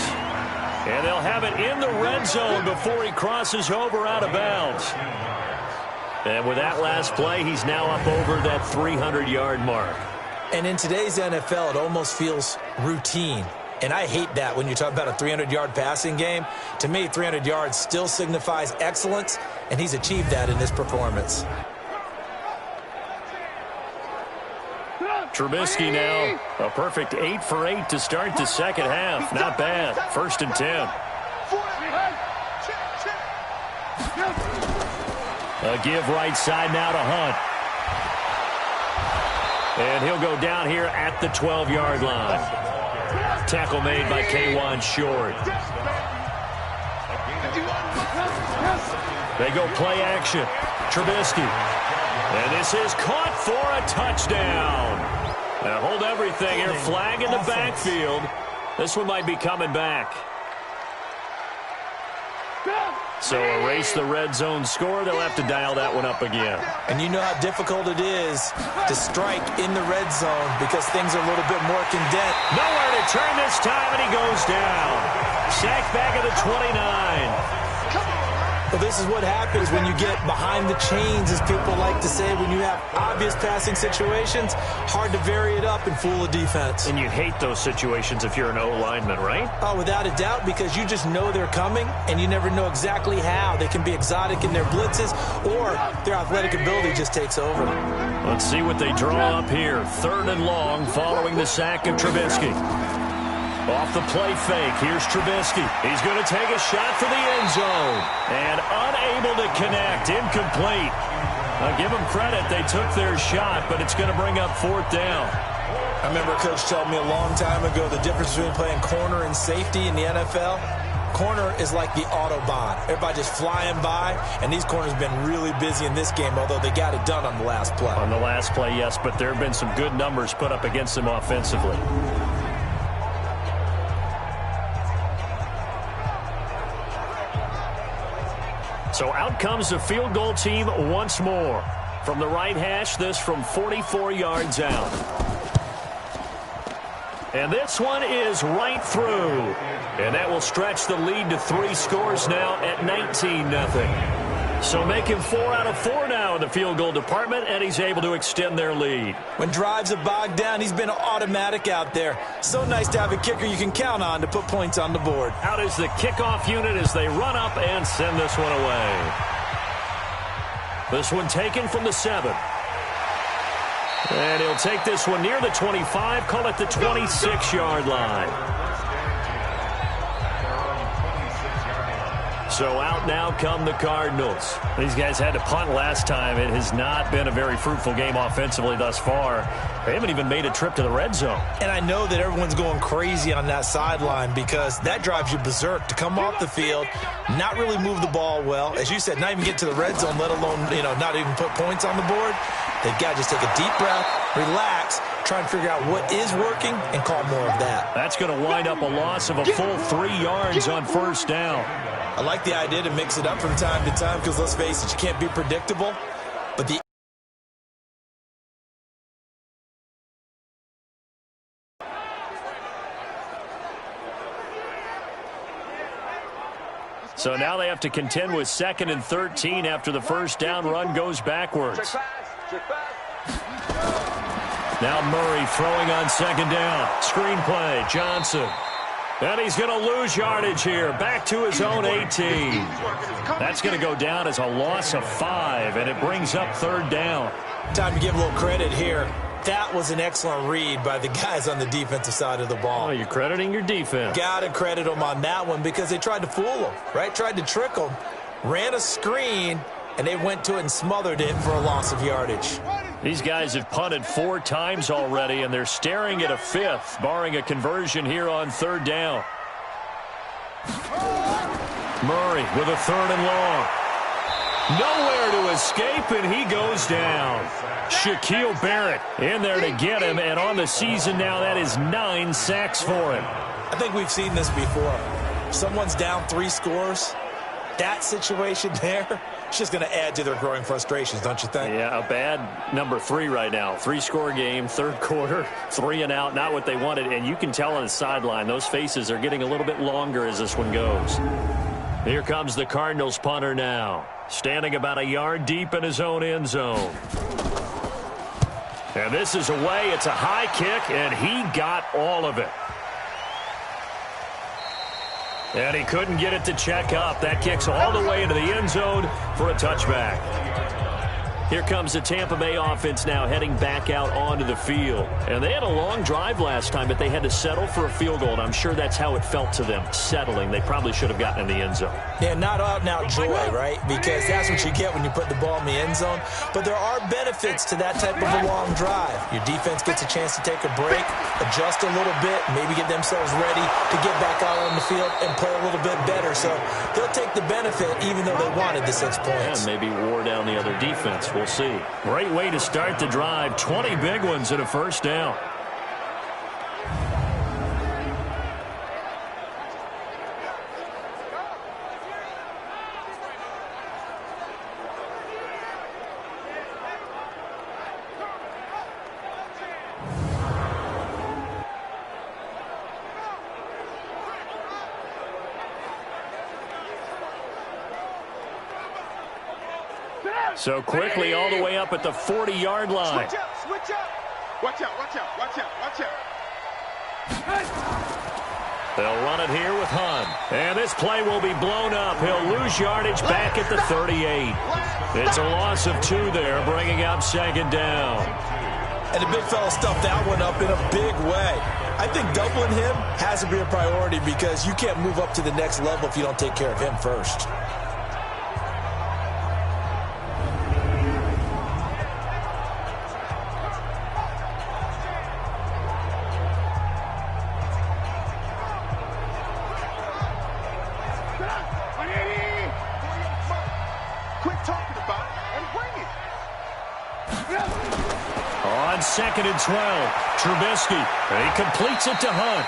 And they'll have it in the red zone before he crosses over out of bounds. And with that last play, he's now up over that 300-yard mark. And in today's NFL, it almost feels routine. And I hate that when you talk about a 300-yard passing game. To me, 300 yards still signifies excellence, and he's achieved that in this performance. Trubisky now, a perfect 8 for 8 to start the second half. Not bad. 1st and 10. A give right side now to Hunt. And he'll go down here at the 12-yard line. Tackle made by K'Wan Short. They go play action. Trubisky. And this is caught for a touchdown. Now hold everything here. Flag in the backfield. This one might be coming back. So erase the red zone score. They'll have to dial that one up again. And you know how difficult it is to strike in the red zone because things are a little bit more condensed. Nowhere to turn this time, and he goes down. Sacked back at the 29. Well, this is what happens when you get behind the chains, as people like to say, when you have obvious passing situations. Hard to vary it up and fool a defense. And you hate those situations if you're an O-lineman, right? Oh, without a doubt, because you just know they're coming, and you never know exactly how. They can be exotic in their blitzes, or their athletic ability just takes over. Let's see what they draw up here. 3rd and long following the sack of Trubisky. Off the play fake, here's Trubisky. He's going to take a shot for the end zone. And unable to connect, incomplete. I'll give them credit, they took their shot, but it's going to bring up 4th down. I remember a coach told me a long time ago the difference between playing corner and safety in the NFL. Corner is like the Autobahn. Everybody just flying by, and these corners have been really busy in this game, although they got it done on the last play. On the last play, yes, but there have been some good numbers put up against them offensively. So out comes the field goal team once more. From the right hash, this from 44 yards out. And this one is right through. And that will stretch the lead to 3 scores now at 19-0. So making 4 out of 4 now in the field goal department, and he's able to extend their lead. When drives are bogged down, he's been automatic out there. So nice to have a kicker you can count on to put points on the board. Out is the kickoff unit as they run up and send this one away. This one taken from the 7. And he'll take this one near the 25, call it the 26-yard line. So out now come the Cardinals. These guys had to punt last time. It has not been a very fruitful game offensively thus far. They haven't even made a trip to the red zone. And I know that everyone's going crazy on that sideline because that drives you berserk to come off the field, not really move the ball well. As you said, not even get to the red zone, let alone, not even put points on the board. They've got to just take a deep breath, relax, try and figure out what is working and call more of that. That's going to wind up a loss of a full 3 yards on 1st down. I like the idea to mix it up from time to time because, let's face it, you can't be predictable. But the So now they have to contend with 2nd and 13 after the 1st down run goes backwards. Now Murray throwing on 2nd down. Screen play, Johnson. And he's going to lose yardage here. Back to his own 18. That's going to go down as a loss of 5, and it brings up 3rd down. Time to give a little credit here. That was an excellent read by the guys on the defensive side of the ball. Oh, you're crediting your defense. Got to credit them on that one because they tried to fool them, right? Tried to trick them, ran a screen, and they went to it and smothered it for a loss of yardage. These guys have punted 4 times already, and they're staring at a 5th, barring a conversion here on 3rd down. Murray with a 3rd and long. Nowhere to escape, and he goes down. Shaquille Barrett in there to get him, and on the season now, that is 9 sacks for him. I think we've seen this before. Someone's down 3 scores. That situation there, it's just going to add to their growing frustrations, don't you think? Yeah, a bad number 3 right now. 3-score game, 3rd quarter, 3 and out, not what they wanted. And you can tell on the sideline, those faces are getting a little bit longer as this one goes. Here comes the Cardinals punter now, standing about a yard deep in his own end zone. And this is away. It's a high kick, and he got all of it. And he couldn't get it to check up. That kicks all the way into the end zone for a touchback. Here comes the Tampa Bay offense now heading back out onto the field. And they had a long drive last time, but they had to settle for a field goal. And I'm sure that's how it felt to them, settling. They probably should have gotten in the end zone. Yeah, not out-and-out joy, right? Because that's what you get when you put the ball in the end zone. But there are benefits to that type of a long drive. Your defense gets a chance to take a break, adjust a little bit, maybe get themselves ready to get back out on the field and play a little bit better. So they'll take the benefit even though they wanted the 6 points. And maybe wore down the other defense. We'll see. Great way to start the drive. 20 big ones and a 1st down. So quickly all the way up at the 40-yard line. Switch up, switch up. Watch out, watch out, watch out, watch out. They'll run it here with Hunt. And this play will be blown up. He'll lose yardage back at the 38. It's a loss of 2 there, bringing up 2nd down. And the big fella stuffed that one up in a big way. I think doubling him has to be a priority because you can't move up to the next level if you don't take care of him first. Quit talking about it and bring it. On 2nd and 12, Trubisky. And he completes it to Hunt.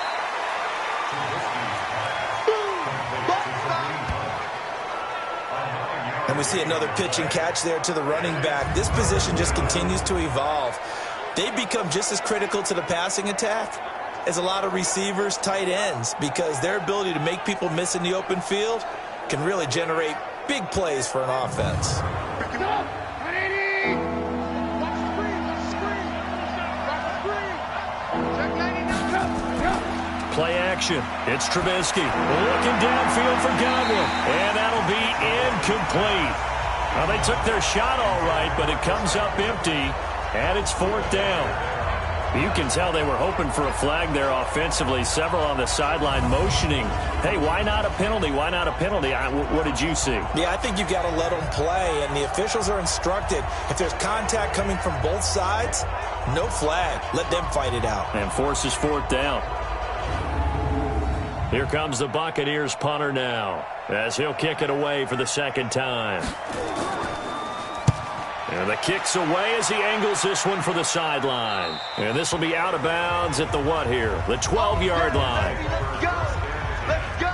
And we see another pitch and catch there to the running back. This position just continues to evolve. They become just as critical to the passing attack as a lot of receivers, tight ends, because their ability to make people miss in the open field can really generate big plays for an offense. Play action. It's Trubisky looking downfield for Godwin. And that'll be incomplete. Well, they took their shot all right, but it comes up empty, and it's 4th down. You can tell they were hoping for a flag there offensively. Several on the sideline motioning, hey, why not a penalty? Why not a penalty? What did you see? Yeah, I think you've got to let them play, and the officials are instructed. If there's contact coming from both sides, no flag. Let them fight it out. And forces 4th down. Here comes the Buccaneers punter now, as he'll kick it away for the 2nd time. And the kick's away as he angles this one for the sideline. And this will be out of bounds at the what here? The 12-yard line. Let's go. Let's go.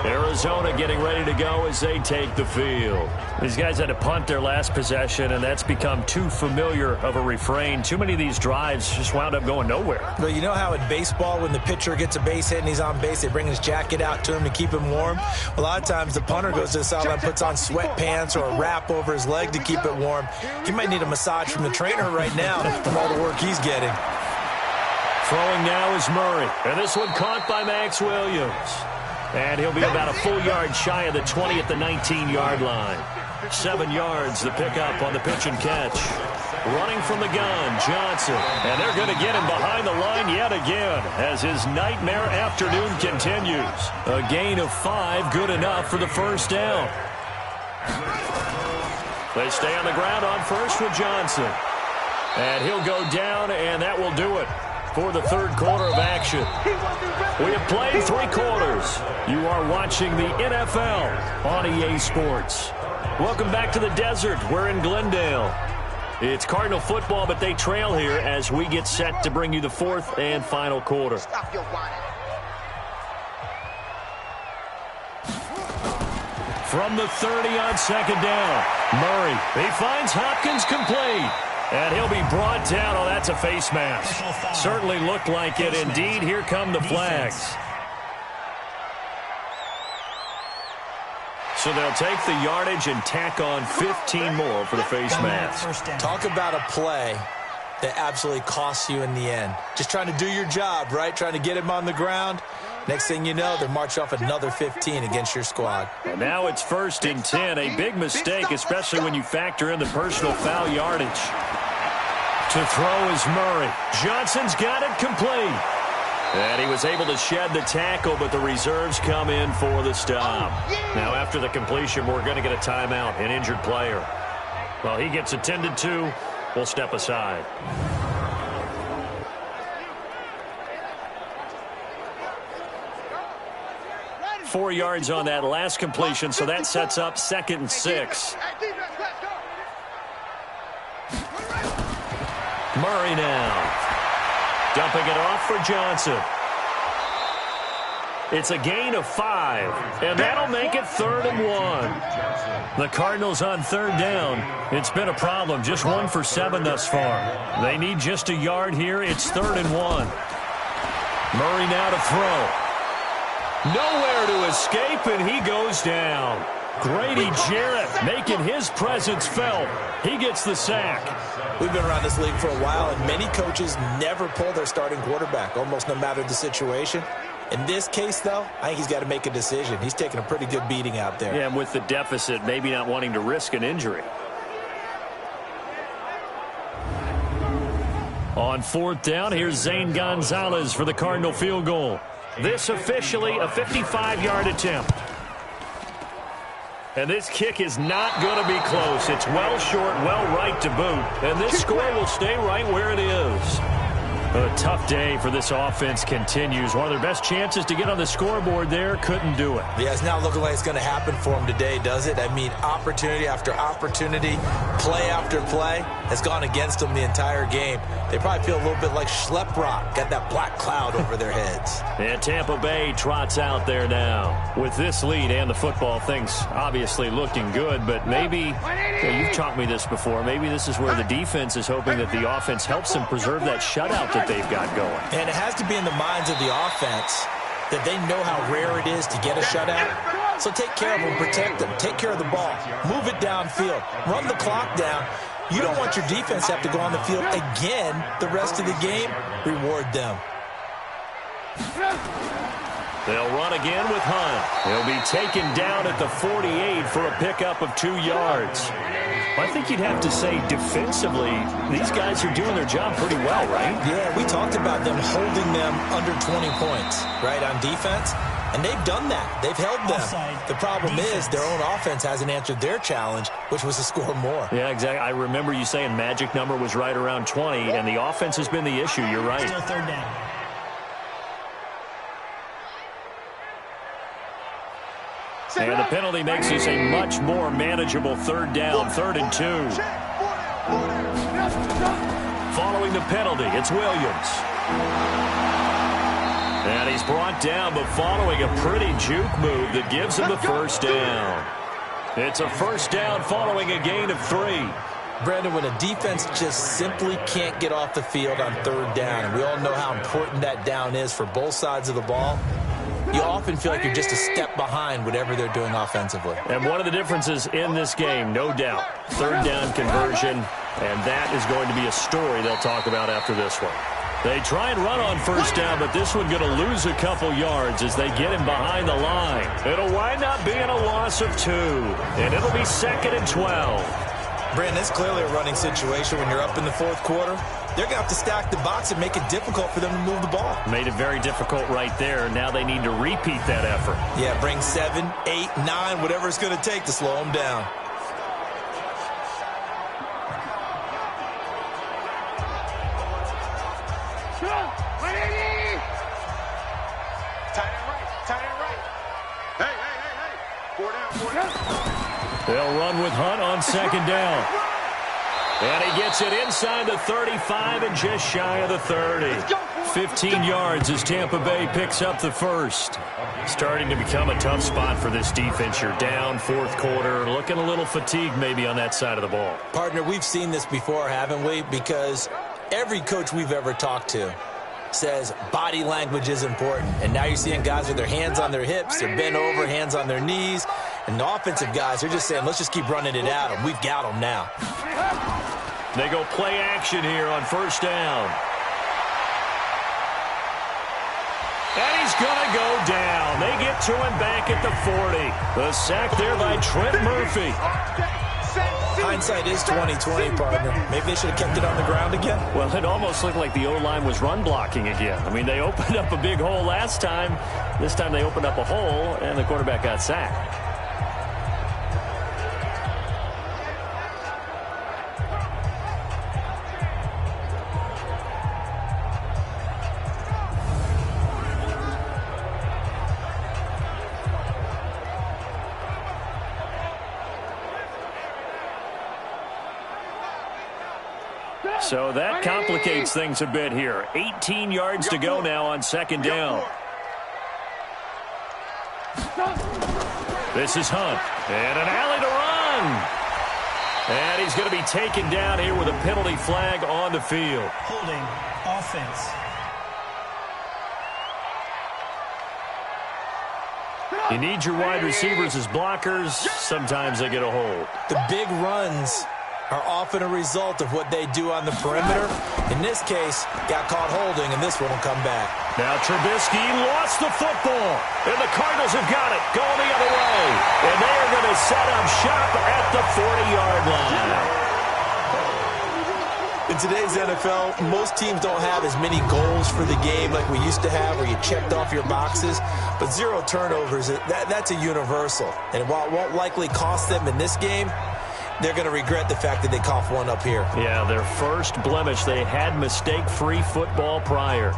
Arizona getting ready to go as they take the field. These guys had to punt their last possession, and that's become too familiar of a refrain. Too many of these drives just wound up going nowhere. Well, you know how in baseball, when the pitcher gets a base hit and he's on base, they bring his jacket out to him to keep him warm? A lot of times the punter goes to the sideline, puts on sweatpants or a wrap over his leg to keep it warm. He might need a massage from the trainer right now from all the work he's getting. Throwing now is Murray, and this one caught by Max Williams. And he'll be about a full yard shy of the 20 at the 19-yard line. 7 yards, the pickup on the pitch and catch. Running from the gun, Johnson. And they're going to get him behind the line yet again as his nightmare afternoon continues. A gain of 5, good enough for the 1st down. They stay on the ground on first with Johnson. And he'll go down, and that will do it for the third quarter of action. We have played 3 quarters. You are watching the NFL on EA Sports. Welcome back to the desert. We're in Glendale. It's Cardinal football, but they trail here as we get set to bring you the fourth and final quarter. From the 30 on second down, Murray. He finds Hopkins complete. And he'll be brought down. Oh, that's a face mask. Certainly looked like it. Indeed, here come the flags. So they'll take the yardage and tack on 15 more for the face mask. Talk about a play that absolutely costs you in the end. Just trying to do your job, right? Trying to get him on the ground. Next thing you know, they march off another 15 against your squad. And now it's 1st and 10. A big mistake, especially when you factor in the personal foul yardage. To throw is Murray. Johnson's got it complete. And he was able to shed the tackle, but the reserves come in for the stop. Now, after the completion, we're going to get a timeout, an injured player. Well, he gets attended to. We'll step aside. Four yards on that last completion, so that sets up 2nd and 6. Murray now. Dumping it off for Johnson. It's a gain of 5, and that'll make it 3rd and 1. The Cardinals on 3rd down. It's been a problem, just 1 for 7 thus far. They need just a yard here. It's 3rd and 1. Murray now to throw. Nowhere to escape, and he goes down. Grady Jarrett making his presence felt. He gets the sack. We've been around this league for a while, and many coaches never pull their starting quarterback, almost no matter the situation. In this case, though, I think he's got to make a decision. He's taking a pretty good beating out there. Yeah, and with the deficit, maybe not wanting to risk an injury. On 4th down, here's Zane Gonzalez for the Cardinal field goal. This officially a 55-yard attempt. And this kick is not going to be close. It's well short, well right to boot. And this score will stay right where it is. A tough day for this offense continues. One of their best chances to get on the scoreboard there, couldn't do it. Yeah, it's not looking like it's going to happen for them today, does it? I mean, opportunity after opportunity, play after play has gone against them the entire game. They probably feel a little bit like Schlep Rock, got that black cloud over their heads. And Tampa Bay trots out there now. With this lead and the football, things obviously looking good, but maybe, you've taught me this before, maybe this is where the defense is hoping that the offense helps them preserve that shutout that they've got going. And it has to be in the minds of the offense that they know how rare it is to get a shutout. So take care of them, protect them, take care of the ball, move it downfield, run the clock down. You don't want your defense to have to go on the field again the rest of the game. Reward them. They'll run again with Hunt. He'll be taken down at the 48 for a pickup of 2 yards. I think you'd have to say defensively, these guys are doing their job pretty well, right? Yeah, we talked about them holding them under 20 points, right, on defense. And they've done that. They've held them. The problem is their own offense hasn't answered their challenge, which was to score more. Yeah, exactly. I remember you saying magic number was right around 20, and the offense has been the issue. You're right. Still 3rd down. And the penalty makes this a much more manageable 3rd down, 3rd and 2. Following the penalty, it's Williams. And he's brought down, but following a pretty juke move that gives him the 1st down. It's a 1st down following a gain of 3. Brandon, when a defense just simply can't get off the field on 3rd down, and we all know how important that down is for both sides of the ball, you often feel like you're just a step behind whatever they're doing offensively. And one of the differences in this game, no doubt, 3rd down conversion, and that is going to be a story they'll talk about after this one. They try and run on 1st down, but this one going to lose a couple yards as they get him behind the line. It'll wind up being a loss of 2, and it'll be 2nd and 12. Brandon, it's clearly a running situation when you're up in the 4th quarter. They're going to have to stack the box and make it difficult for them to move the ball. Made it very difficult right there. Now they need to repeat that effort. Yeah, bring 7, 8, 9, whatever it's going to take to slow them down. Tight end right. Tight end right. Hey, hey, hey, hey. 4 down, 4 down. They'll run with Hunt on second down. And he gets it inside the 35 and just shy of the 30. 15 yards as Tampa Bay picks up the first. Starting to become a tough spot for this defense. You're down fourth quarter, looking a little fatigued maybe on that side of the ball. Partner, we've seen this before, haven't we? Because every coach we've ever talked to says body language is important. And now you're seeing guys with their hands on their hips, they're bent over, hands on their knees. And the offensive guys are just saying, let's just keep running it at them. We've got them now. They go play action here on first down. And he's going to go down. They get to him back at the 40. The sack there by Trent Murphy. Hindsight is 20/20, partner. Maybe they should have kept it on the ground again. Well, it almost looked like the O-line was run blocking again. I mean, they opened up a big hole last time. This time they opened up a hole, and the quarterback got sacked. So that complicates things a bit here. 18 yards to go now on second down. This is Hunt. And an alley to run. And he's going to be taken down here with a penalty flag on the field. Holding offense. You need your wide receivers as blockers. Sometimes they get a hold. The big runs are often a result of what they do on the perimeter. In this case, got caught holding, and this one will come back. Now Trubisky lost the football, and the Cardinals have got it going the other way. And they are going to set up shop at the 40-yard line. In today's NFL, most teams don't have as many goals for the game like we used to have where you checked off your boxes. But 0 turnovers, that's a universal. And while it won't likely cost them in this game, they're going to regret the fact that they coughed one up here. Yeah, their first blemish. They had mistake-free football prior.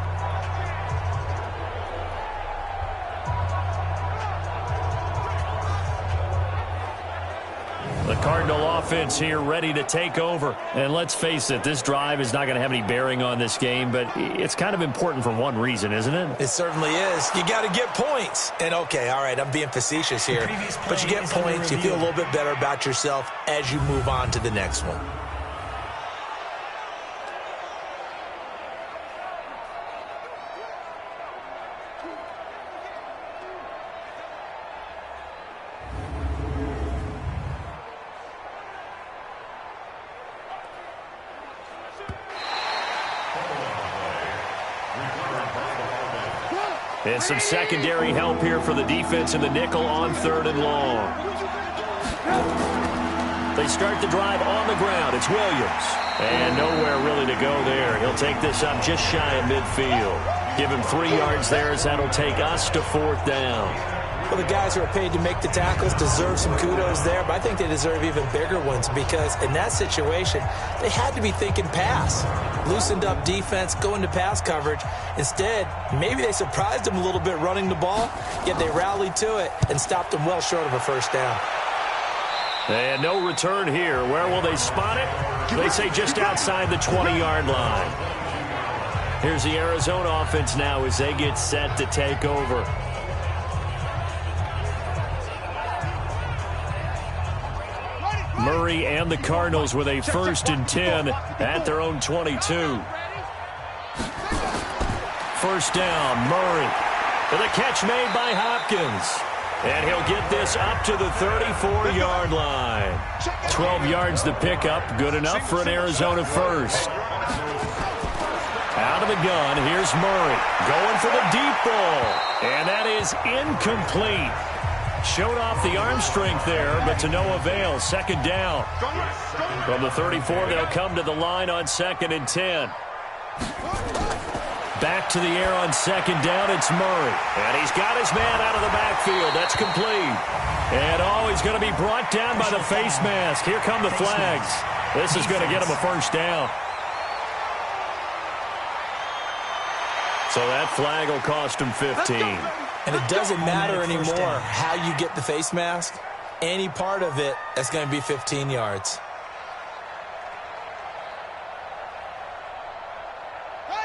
The Cardinal offense here ready to take over. And let's face it, this drive is not going to have any bearing on this game, but it's kind of important for one reason, isn't it? It certainly is. You got to get points. And okay, all right, I'm being facetious here. But you get points, you feel a little bit better about yourself as you move on to the next one. And some secondary help here for the defense in the nickel on 3rd and long. They start the drive on the ground. It's Williams. And nowhere really to go there. He'll take this up just shy of midfield. Give him 3 yards there as that'll take us to 4th down. Well, the guys who are paid to make the tackles deserve some kudos there, but I think they deserve even bigger ones because in that situation, they had to be thinking pass. Loosened up defense, going to pass coverage. Instead, maybe they surprised them a little bit running the ball, yet they rallied to it and stopped them well short of a first down. And no return here. Where will they spot it? They say just outside the 20-yard line. Here's the Arizona offense now as they get set to take over. Murray and the Cardinals with a 1st and 10 at their own 22. First down, Murray. With a catch made by Hopkins. And he'll get this up to the 34-yard line. 12 yards to pick up. Good enough for an Arizona first. Out of the gun, here's Murray. Going for the deep ball. And that is incomplete. Showed off the arm strength there, but to no avail. 2nd down. From the 34, they'll come to the line on 2nd and 10. Back to the air on 2nd down, it's Murray. And he's got his man out of the backfield. That's complete. And he's going to be brought down by the face mask. Here come the flags. This is going to get him a first down. So that flag will cost him 15. And it doesn't matter anymore how you get the face mask. Any part of it, that's going to be 15 yards.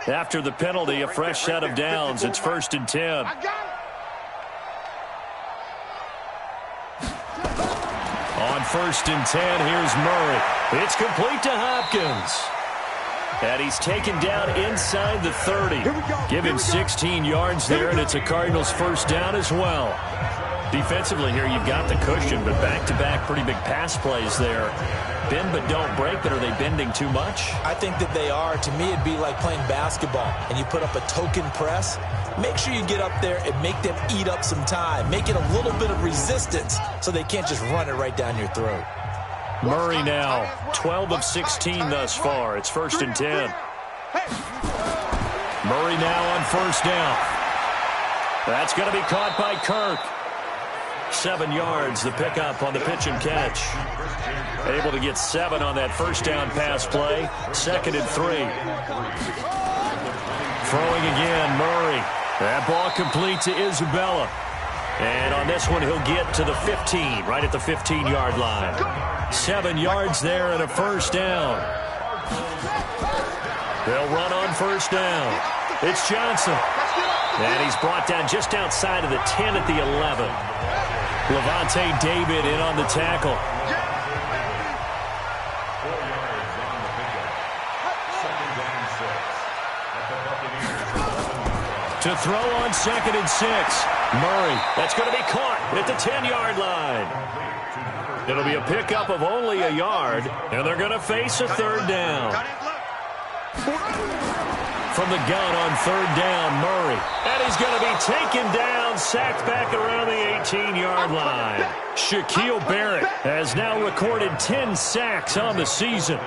After the penalty, a fresh set of downs. It's 1st and 10. On 1st and 10, here's Murray. It's complete to Hopkins. And he's taken down inside the 30. Give him 16 yards there, and it's a Cardinals first down as well. Defensively here, you've got the cushion, but back-to-back pretty big pass plays there. Bend but don't break, but are they bending too much? I think that they are. To me, it'd be like playing basketball, and you put up a token press. Make sure you get up there and make them eat up some time. Make it a little bit of resistance so they can't just run it right down your throat. Murray now, 12 of 16 thus far. It's 1st and 10. Murray now on 1st down. That's going to be caught by Kirk. 7 yards, the pickup on the pitch and catch. Able to get 7 on that first down pass play. 2nd and 3. Throwing again, Murray. That ball complete to Isabella. And on this one, he'll get to the 15, right at the 15-yard line. 7 yards there and a first down. They'll run on 1st down. It's Johnson. And he's brought down just outside of the 10 at the 11. Levante David in on the tackle. To throw on 2nd and 6. Murray, that's going to be caught at the 10-yard line. It'll be a pickup of only a yard, and they're going to face a 3rd down. From the gun on 3rd down, Murray. And he's going to be taken down, sacked back around the 18-yard line. Shaquille Barrett has now recorded 10 sacks on the season.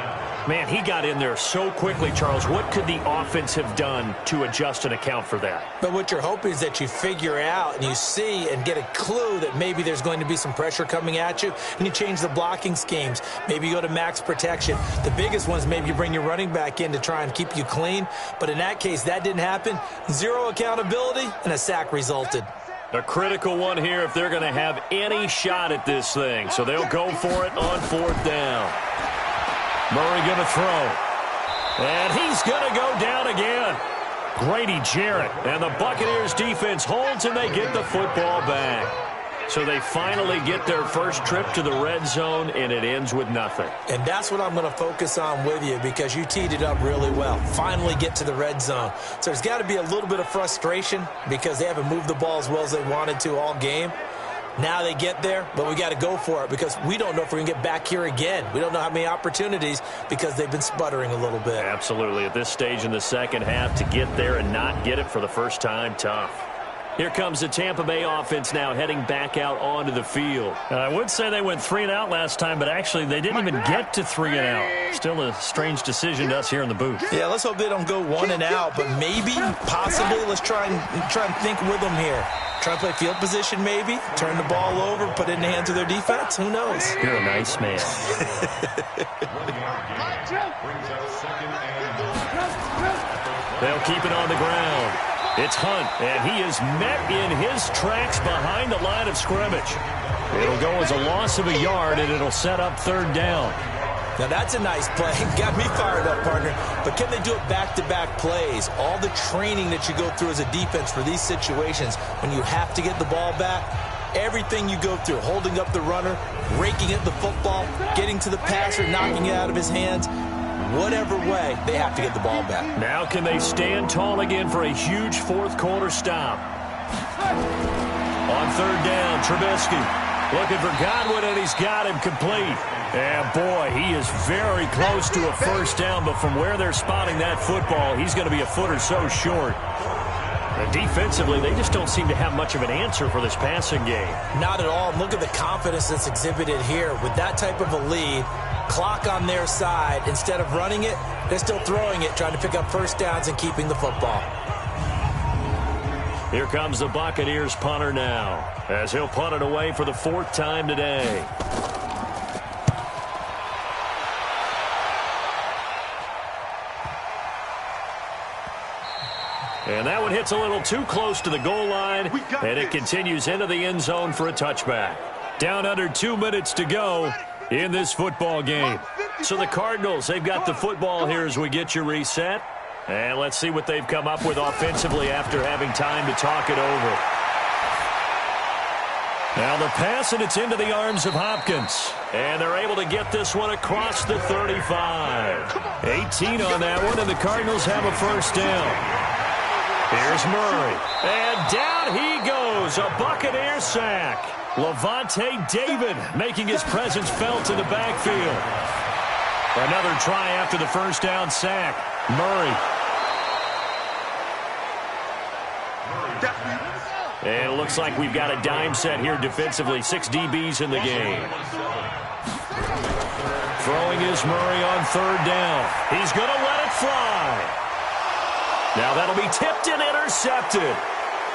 Man, he got in there so quickly, Charles. What could the offense have done to adjust and account for that? But what you're hoping is that you figure out and you see and get a clue that maybe there's going to be some pressure coming at you, and you change the blocking schemes. Maybe you go to max protection. The biggest one is maybe you bring your running back in to try and keep you clean. But in that case, that didn't happen. 0 accountability, and a sack resulted. A critical one here if they're going to have any shot at this thing. So they'll go for it on 4th down. Murray going to throw. And he's going to go down again. Grady Jarrett. And the Buccaneers defense holds, and they get the football back. So they finally get their first trip to the red zone, and it ends with nothing. And that's what I'm going to focus on with you, because you teed it up really well. Finally get to the red zone. So there's got to be a little bit of frustration because they haven't moved the ball as well as they wanted to all game. Now they get there, but we got to go for it because we don't know if we're going to get back here again. We don't know how many opportunities because they've been sputtering a little bit. Absolutely. At this stage in the second half, to get there and not get it for the first time, tough. Here comes the Tampa Bay offense now heading back out onto the field. I would say they went 3 and out last time, but actually they didn't even get to 3 and out. Still a strange decision to us here in the booth. Yeah, let's hope they don't go 1 and out, but maybe, possibly, let's try and think with them here. Try to play field position maybe, turn the ball over, put it in the hands of their defense. Who knows? You're a nice man. They'll keep it on the ground. It's Hunt, and he is met in his tracks behind the line of scrimmage. It'll go as a loss of a yard, and it'll set up 3rd down. Now, that's a nice play. Got me fired up, partner. But can they do it back-to-back plays? All the training that you go through as a defense for these situations, when you have to get the ball back, everything you go through, holding up the runner, raking at the football, getting to the passer, knocking it out of his hands, whatever way, they have to get the ball back. Now can they stand tall again for a huge 4th quarter stop? On 3rd down, Trubisky looking for Godwin, and he's got him complete. And, boy, he is very close to a first down, but from where they're spotting that football, he's going to be a foot or so short. And defensively, they just don't seem to have much of an answer for this passing game. Not at all. Look at the confidence that's exhibited here. With that type of a lead, clock on their side, instead of running it, they're still throwing it, trying to pick up first downs and keeping the football. Here comes the Buccaneers punter now, as he'll punt it away for the 4th time today. And And that one hits a little too close to the goal line, and it continues into the end zone for a touchback. Down under 2 minutes to go in this football game. So the Cardinals, they've got the football here as we get you reset. And let's see what they've come up with offensively after having time to talk it over. Now the pass, and it's into the arms of Hopkins. And they're able to get this one across the 35. 18 on that one, and the Cardinals have a first down. Here's Murray. And down he goes. A Buccaneers sack. Levante David making his presence felt in the backfield. Another try after the first down sack. Murray. And it looks like we've got a dime set here defensively. 6 DBs in the game. Throwing is Murray on third down. He's going to let it fly. Now that'll be tipped and intercepted.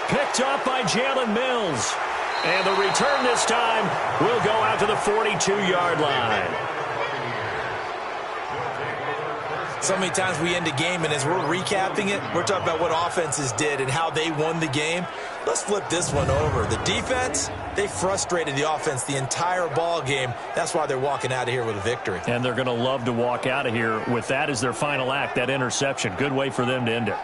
Picked up by Jalen Mills. And the return this time will go out to the 42-yard line. So many times we end a game, and as we're recapping it, we're talking about what offenses did and how they won the game. Let's flip this one over. The defense, they frustrated the offense the entire ball game. That's why they're walking out of here with a victory. And they're going to love to walk out of here with that as their final act, that interception. Good way for them to end it.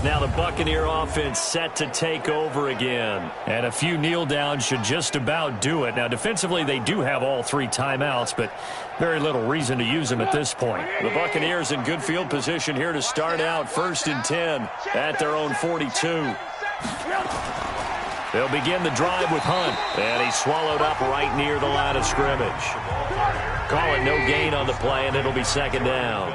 Now the Buccaneer offense set to take over again. And a few kneel downs should just about do it. Now defensively they do have all 3 timeouts, but very little reason to use them at this point. The Buccaneers in good field position here to start out 1st and 10 at their own 42. They'll begin the drive with Hunt. And he's swallowed up right near the line of scrimmage. Call it no gain on the play, and it'll be 2nd down.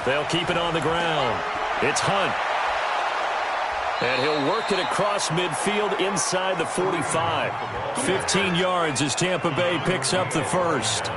They'll keep it on the ground. It's Hunt. And he'll work it across midfield inside the 45. 15 yards as Tampa Bay picks up the first.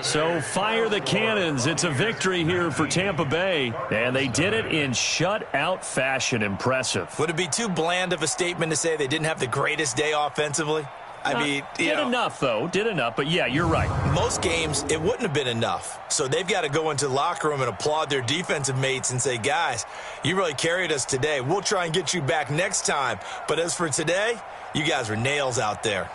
So fire the cannons. It's a victory here for Tampa Bay. And they did it in shutout fashion. Impressive. Would it be too bland of a statement to say they didn't have the greatest day offensively? I mean, did enough, though. Did enough. But, yeah, you're right. Most games, it wouldn't have been enough. So they've got to go into the locker room and applaud their defensive mates and say, guys, you really carried us today. We'll try and get you back next time. But as for today, you guys were nails out there.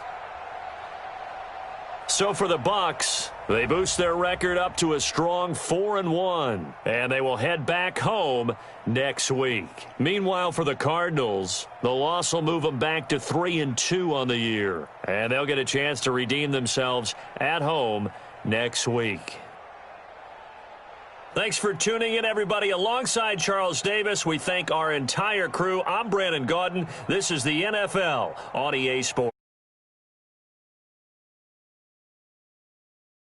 So for the Bucs, they boost their record up to a strong 4-1, and they will head back home next week. Meanwhile, for the Cardinals, the loss will move them back to 3-2 on the year, and they'll get a chance to redeem themselves at home next week. Thanks for tuning in, everybody. Alongside Charles Davis, we thank our entire crew. I'm Brandon Gaudin. This is the NFL on EA Sports.